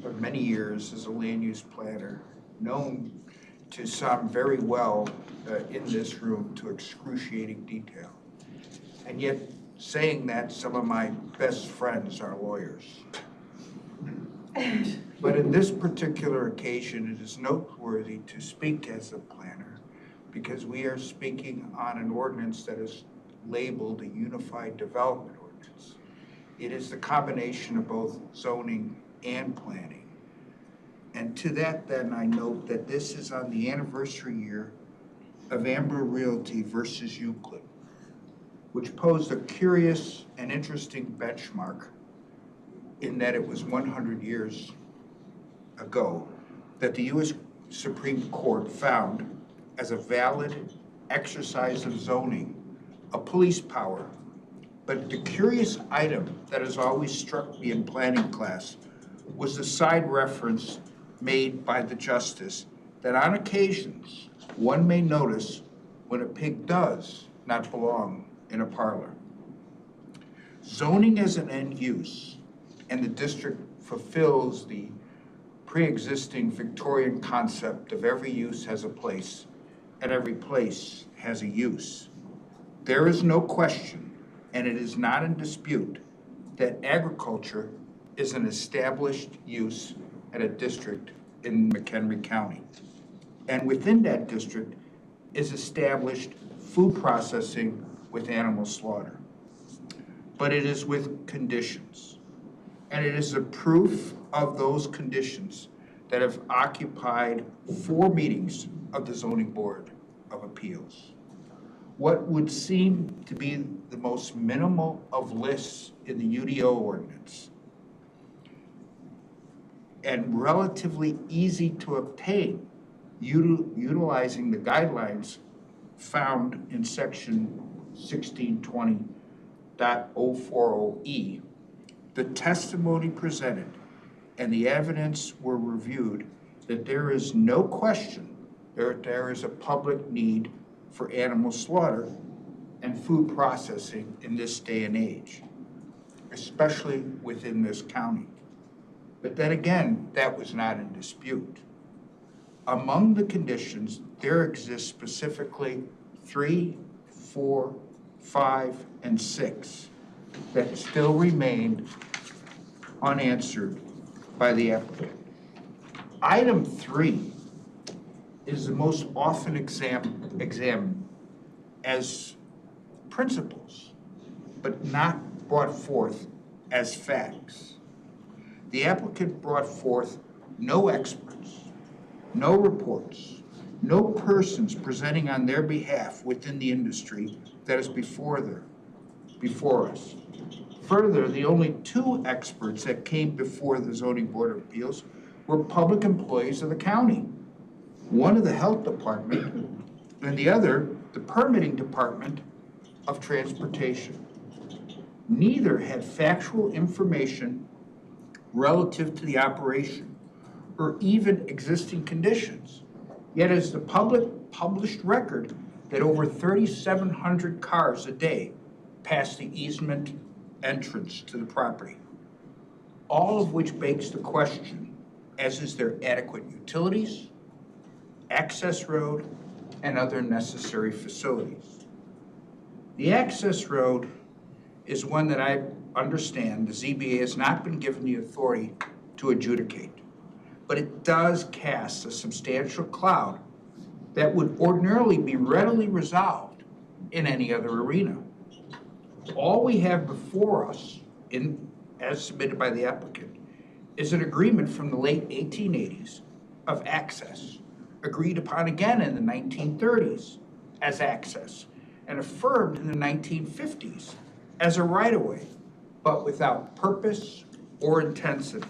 of many years as a land use planner, known to some very well in this room to excruciating detail. And yet, saying that, some of my best friends are lawyers. But in this particular occasion, it is noteworthy to speak as a planner because we are speaking on an ordinance that is labeled a Unified Development Ordinance. It is the combination of both zoning and planning. And to that then, I note that this is on the anniversary year of Amber Realty versus Euclid, which posed a curious and interesting benchmark in that it was 100 years ago that the U.S. Supreme Court found as a valid exercise of zoning a police power. But the curious item that has always struck me in planning class was the side reference made by the justice that on occasions one may notice when a pig does not belong in a parlor. Zoning as an end use, and the district fulfills the pre-existing Victorian concept of every use has a place and every place has a use. There is no question, and it is not in dispute, that agriculture is an established use at a district in McHenry County. And within that district is established food processing with animal slaughter. But it is with conditions. And it is a proof of those conditions that have occupied 4 meetings of the Zoning Board of Appeals. What would seem to be the most minimal of lists in the UDO ordinance and relatively easy to obtain, utilizing the guidelines found in section 1620.040E, the testimony presented and the evidence were reviewed that there is no question There is a public need for animal slaughter and food processing in this day and age, especially within this county. But then again, that was not in dispute. Among the conditions, there exists specifically 3, 4, 5, and 6 that still remain unanswered by the applicant. Item 3 is the most often examined as principles, but not brought forth as facts. The applicant brought forth no experts, no reports, no persons presenting on their behalf within the industry that is before us. Further, the only 2 experts that came before the Zoning Board of Appeals were public employees of the county. One of the Health Department and the other, the Permitting Department of Transportation. Neither had factual information relative to the operation or even existing conditions. Yet is the public published record that over 3,700 cars a day pass the easement entrance to the property. All of which begs the question, as is there adequate utilities, access road, and other necessary facilities. The access road is one that I understand the ZBA has not been given the authority to adjudicate, but it does cast a substantial cloud that would ordinarily be readily resolved in any other arena. All we have before us, as submitted by the applicant, is an agreement from the late 1880s of access, agreed upon again in the 1930s as access, and affirmed in the 1950s as a right-of-way, but without purpose or intensity.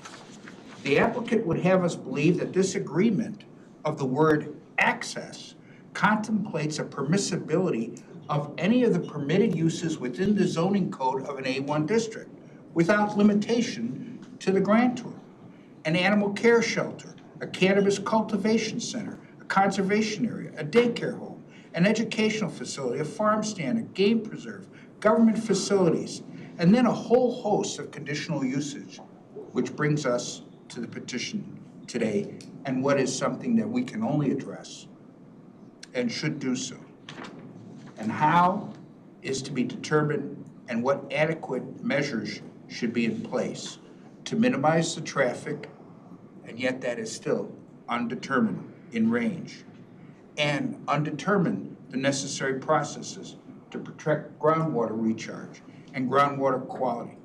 The applicant would have us believe that this agreement of the word access contemplates a permissibility of any of the permitted uses within the zoning code of an A1 district without limitation to the grantor. An animal care shelter, a cannabis cultivation center, a conservation area, a daycare home, an educational facility, a farm stand, a game preserve, government facilities, and then a whole host of conditional usage, which brings us to the petition today and what is something that we can only address and should do so. And how is to be determined, and what adequate measures should be in place to minimize the traffic, and yet that is still undetermined in range, and undetermined the necessary processes to protect groundwater recharge and groundwater quality.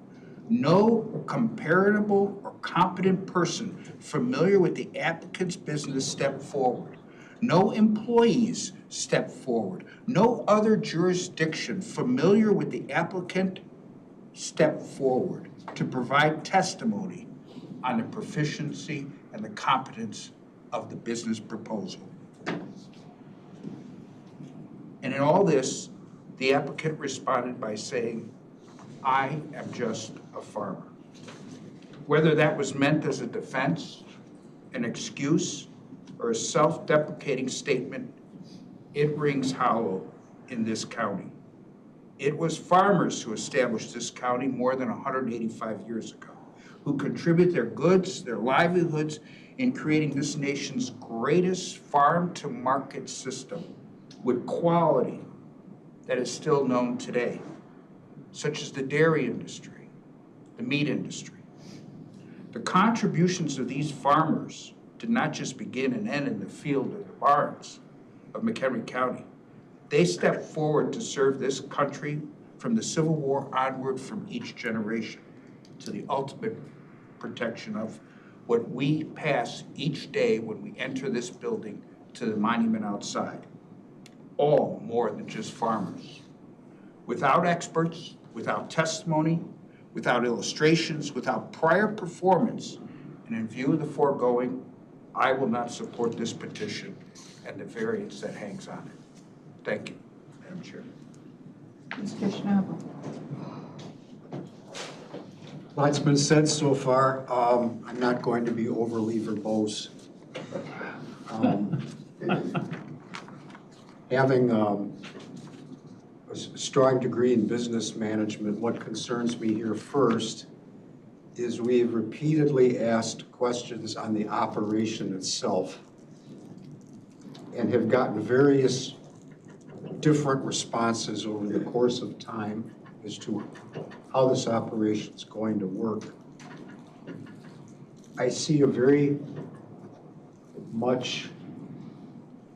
No comparable or competent person familiar with the applicant's business stepped forward. No employees stepped forward. No other jurisdiction familiar with the applicant stepped forward to provide testimony on the proficiency and the competence of the business proposal. And in all this, the applicant responded by saying, "I am just a farmer." Whether that was meant as a defense, an excuse, or a self-deprecating statement, it rings hollow in this county. It was farmers who established this county more than 185 years ago, who contribute their goods, their livelihoods in creating this nation's greatest farm-to-market system with quality that is still known today, such as the dairy industry, the meat industry. The contributions of these farmers did not just begin and end in the field or the barns of McHenry County. They stepped forward to serve this country from the Civil War onward, from each generation to the ultimate protection of what we pass each day when we enter this building to the monument outside. All more than just farmers. Without experts, without testimony, without illustrations, without prior performance, and in view of the foregoing, I will not support this petition and the variance that hangs on it. Thank you, Madam Chair. Mr. Schnabel. Lots been said so far. I'm not going to be overly verbose. having a strong degree in business management, what concerns me here first is we've repeatedly asked questions on the operation itself and have gotten various different responses over the course of time as to how this operation is going to work. I see a very much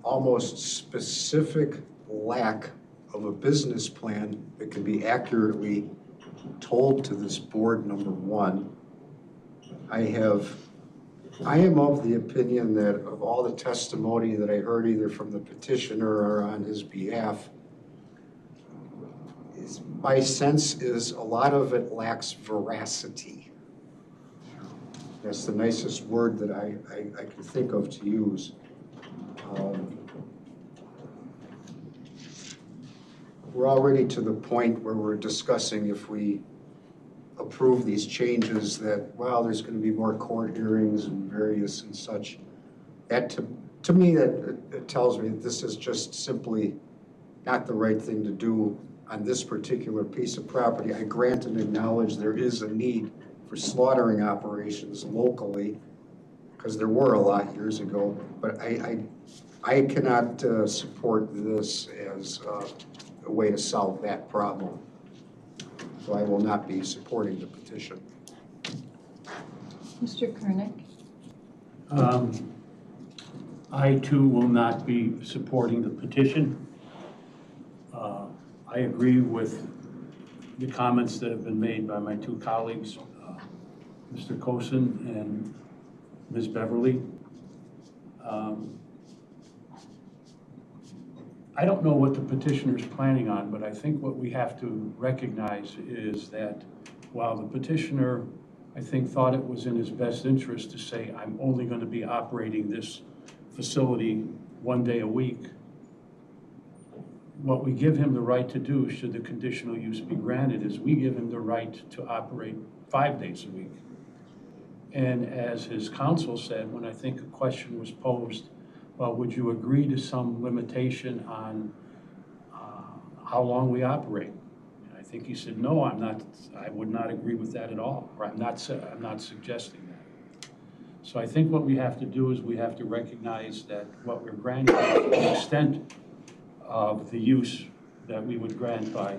almost specific lack of a business plan that can be accurately told to this board, number one. I am of the opinion that of all the testimony that I heard either from the petitioner or on his behalf, my sense is a lot of it lacks veracity. That's the nicest word that I can think of to use. We're already to the point where we're discussing if we approve these changes that, well, there's going to be more court hearings and various and such. That to me, that it tells me that this is just simply not the right thing to do on this particular piece of property. I grant and acknowledge there is a need for slaughtering operations locally, because there were a lot years ago, but I cannot support this as a way to solve that problem. So I will not be supporting the petition. Mr. Kernick? I too will not be supporting the petition. I agree with the comments that have been made by my two colleagues, Mr. Cosin and Ms. Beverly. I don't know what the petitioner is planning on, but I think what we have to recognize is that while the petitioner, I think, thought it was in his best interest to say, I'm only going to be operating this facility 1 day a week, what we give him the right to do, should the conditional use be granted, is we give him the right to operate 5 days a week. And as his counsel said, when I think a question was posed, well, would you agree to some limitation on how long we operate? And I think he said, no, I would not agree with that at all, or I'm not suggesting that. So I think what we have to do is we have to recognize that what we're granting is the extent of the use that we would grant by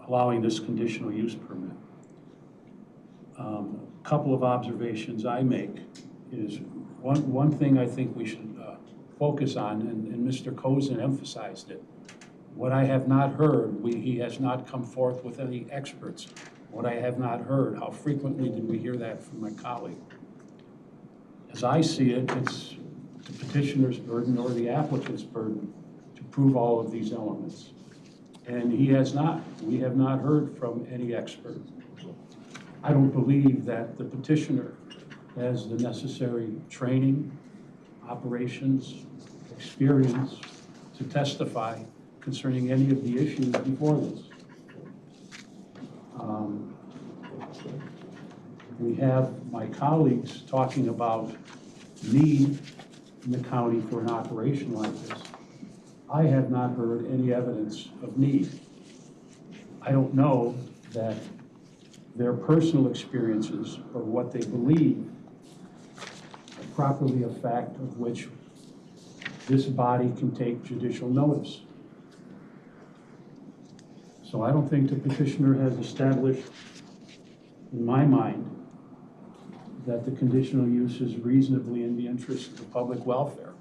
allowing this conditional use permit. A couple of observations I make is one thing I think we should focus on, and Mr. Cosin emphasized it. What I have not heard, he has not come forth with any experts. What I have not heard, how frequently did we hear that from my colleague? As I see it, it's the petitioner's burden or the applicant's burden to prove all of these elements. And he has not. We have not heard from any expert. I don't believe that the petitioner has the necessary training, operations, experience to testify concerning any of the issues before this. We have my colleagues talking about need in the county for an operation like this. I have not heard any evidence of need. I don't know that their personal experiences or what they believe are properly a fact of which this body can take judicial notice. So I don't think the petitioner has established, in my mind, that the conditional use is reasonably in the interest of the public welfare.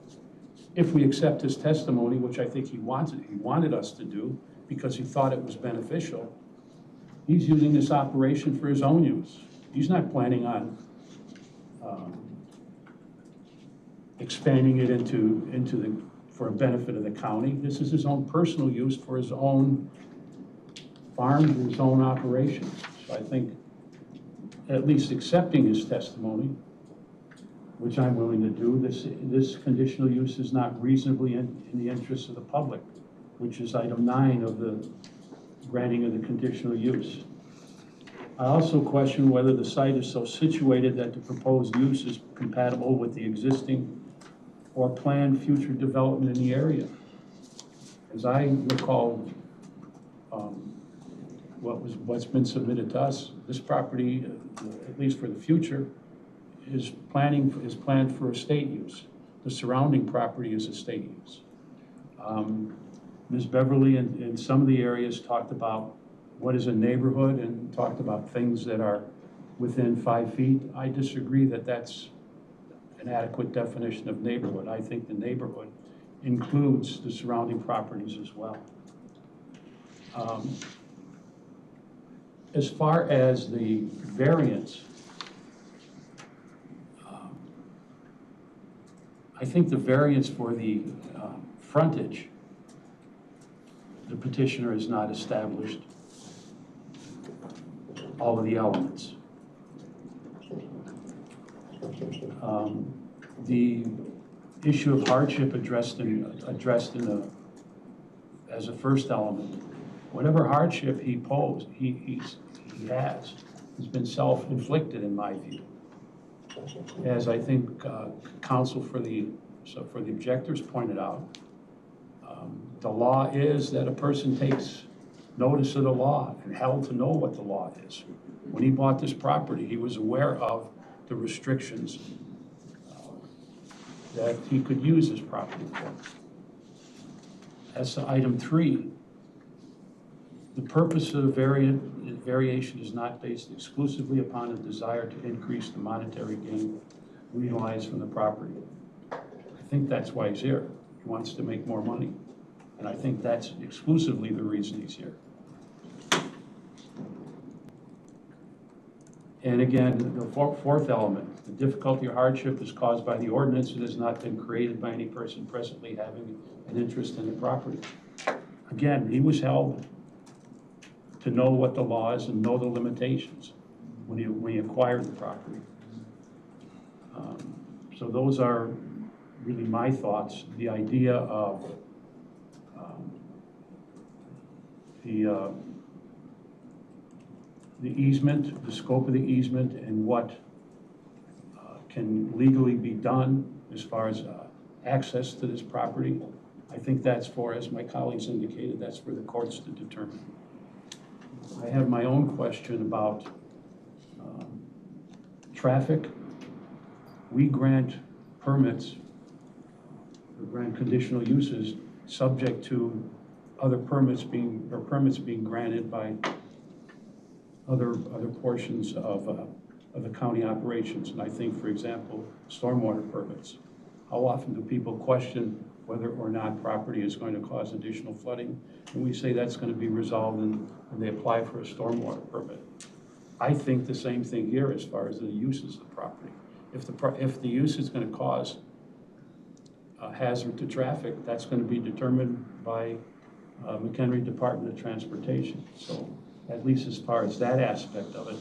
If we accept his testimony, which I think he wanted us to do because he thought it was beneficial, he's using this operation for his own use. He's not planning on expanding it for a benefit of the county. This is his own personal use for his own farm, his own operations. So I think at least accepting his testimony, which I'm willing to do, this conditional use is not reasonably in the interest of the public, which is item 9 of the granting of the conditional use. I also question whether the site is so situated that the proposed use is compatible with the existing or planned future development in the area. as I recall, what's been submitted to us, this property, at least for the future, is planned for estate use. The surrounding property is estate use. Ms. Beverly in some of the areas talked about what is a neighborhood and talked about things that are within 5 feet. I disagree that that's an adequate definition of neighborhood. I think the neighborhood includes the surrounding properties as well. As far as the variance, I think the variance for the frontage, the petitioner has not established all of the elements. The issue of hardship addressed as a first element. Whatever hardship he posed, he has been self-inflicted in my view. As I think counsel for the objectors pointed out, the law is that a person takes notice of the law and held to know what the law is. When he bought this property, he was aware of the restrictions that he could use his property for. As to item 3, the purpose of variation is not based exclusively upon a desire to increase the monetary gain realized from the property. I think that's why he's here. He wants to make more money. And I think that's exclusively the reason he's here. And again, the fourth element, the difficulty or hardship is caused by the ordinance. It has not been created by any person presently having an interest in the property. Again, he was held to know what the law is and know the limitations when he acquired the property. So those are really my thoughts. The idea of the easement, the scope of the easement, and what can legally be done as far as access to this property. I think that's for, as my colleagues indicated, that's for the courts to determine. I have my own question about traffic. We grant permits, or grant conditional uses subject to other permits being granted by other portions of the county operations. And I think, for example, stormwater permits. How often do people question whether or not property is going to cause additional flooding? And we say that's going to be resolved when they apply for a stormwater permit. I think the same thing here as far as the uses of the property. If the use is going to cause a hazard to traffic, that's going to be determined by McHenry Department of Transportation. So at least as far as that aspect of it,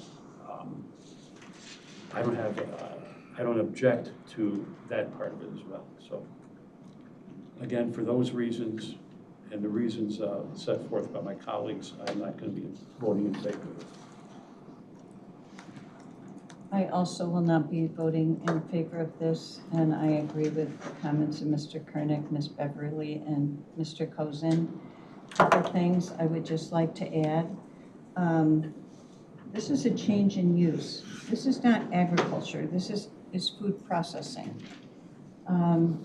I don't object to that part of it as well. So again, for those reasons and the reasons set forth by my colleagues, I'm not going to be voting in favor of it. I also will not be voting in favor of this, and I agree with the comments of Mr. Kernick, Ms. Beverly, and Mr. Kozin. A couple things I would just like to add. This is a change in use. This is not agriculture. This is food processing. And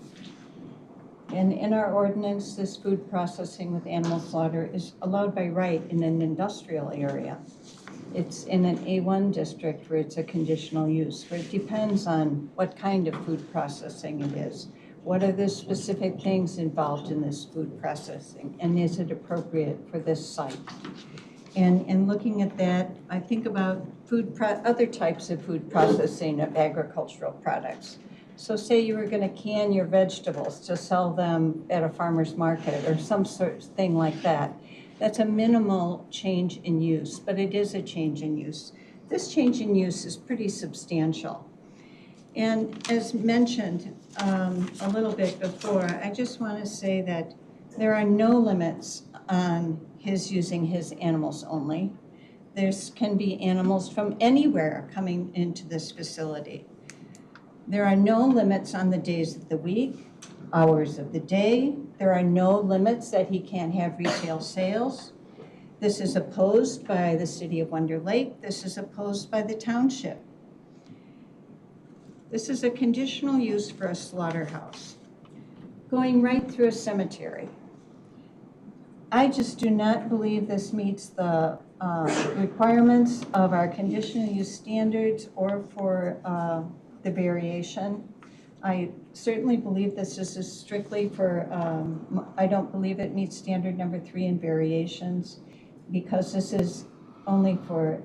in our ordinance, this food processing with animal slaughter is allowed by right in an industrial area. It's in an A1 district where it's a conditional use, where it depends on what kind of food processing it is. What are the specific things involved in this food processing, and is it appropriate for this site? And looking at that, I think about other types of food processing of agricultural products. So say you were going to can your vegetables to sell them at a farmer's market or some sort of thing like that. That's a minimal change in use, but it is a change in use. This change in use is pretty substantial. And as mentioned a little bit before, I just want to say that there are no limits on his using his animals only. There can be animals from anywhere coming into this facility. There are no limits on the days of the week. hours of the day. There are no limits that he can't have retail sales. This is opposed by the city of Wonder Lake. This is opposed by the township. This is a conditional use for a slaughterhouse, going right through a cemetery. I just do not believe this meets the requirements of our conditional use standards or for the variation. I certainly believe this is strictly for, I don't believe it meets standard number 3 in variations, because this is only for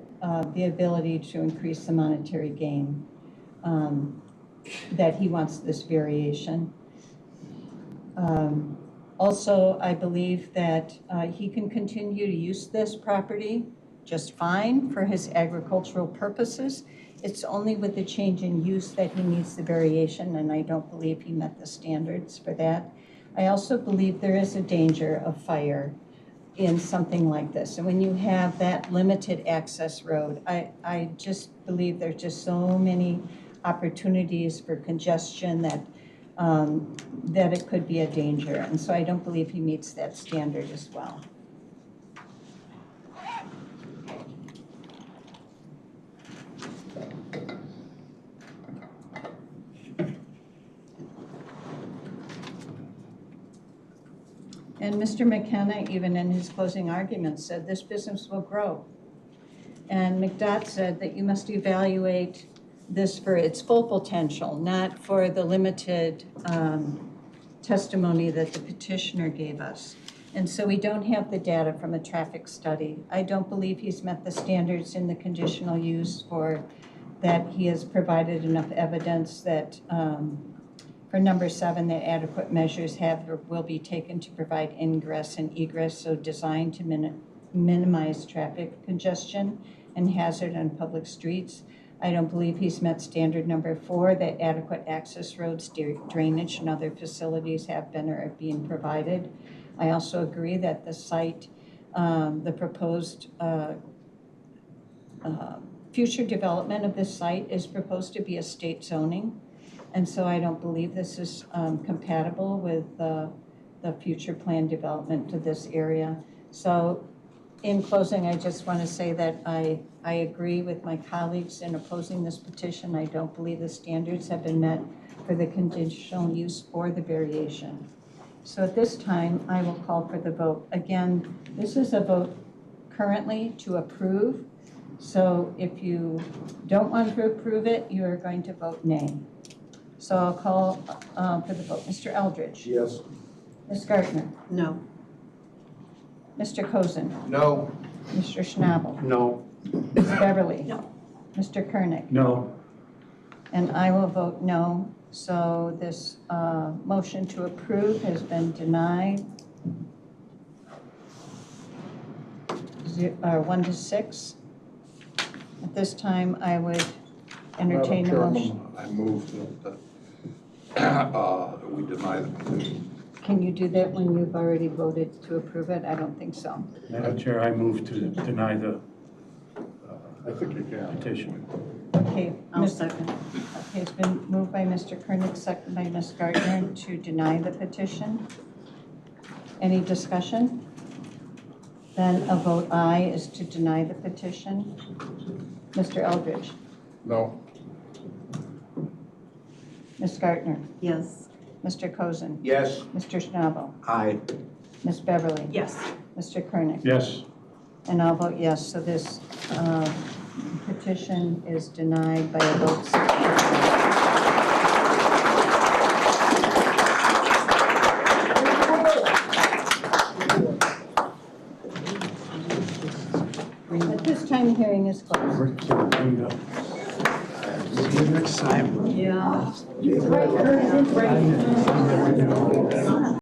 the ability to increase the monetary gain that he wants this variation. Also, I believe that he can continue to use this property just fine for his agricultural purposes. It's only with the change in use that he needs the variation, and I don't believe he met the standards for that. I also believe there is a danger of fire in something like this. And when you have that limited access road, I just believe there's just so many opportunities for congestion that that it could be a danger. And so I don't believe he meets that standard as well. And Mr. McKenna, even in his closing argument, said this business will grow. And McDott said that you must evaluate this for its full potential, not for the limited testimony that the petitioner gave us. And so we don't have the data from a traffic study. I don't believe he's met the standards in the conditional use for that he has provided enough evidence that for number 7, that adequate measures have or will be taken to provide ingress and egress, so designed to minimize traffic congestion and hazard on public streets. I don't believe he's met standard number 4, that adequate access roads, drainage, and other facilities have been or are being provided. I also agree that the site, the proposed future development of this site is proposed to be a state zoning. And so I don't believe this is compatible with the future plan development to this area. So in closing, I just want to say that I agree with my colleagues in opposing this petition. I don't believe the standards have been met for the conditional use or the variation. So at this time, I will call for the vote. Again, this is a vote currently to approve. So if you don't want to approve it, you are going to vote nay. So I'll call for the vote. Mr. Eldridge? Yes. Ms. Gardner? No. Mr. Cozen? No. Mr. Schnabel? No. Ms. Beverly? No. Mr. Koenig? No. And I will vote no. So this motion to approve has been denied. 1 to 6. At this time, I would entertain a Madam motion. Chairman, I move that we deny the petition. Can you do that when you've already voted to approve it? I don't think so. Madam Chair, I move to deny the I think you can. petition. Okay. I'll second. Okay, it's been moved by Mr. Koenig, seconded by Ms. Gardner to deny the petition. Any discussion? Then a vote aye is to deny the petition. Mr. Eldridge? No. Ms. Gardner? Yes. Mr. Cozen? Yes. Mr. Schnabel? Aye. Ms. Beverly? Yes. Mr. Koenig? Yes. And I'll vote yes. So this petition is denied by a vote 6-0. At this time, the hearing is closed. See you next time. Yeah.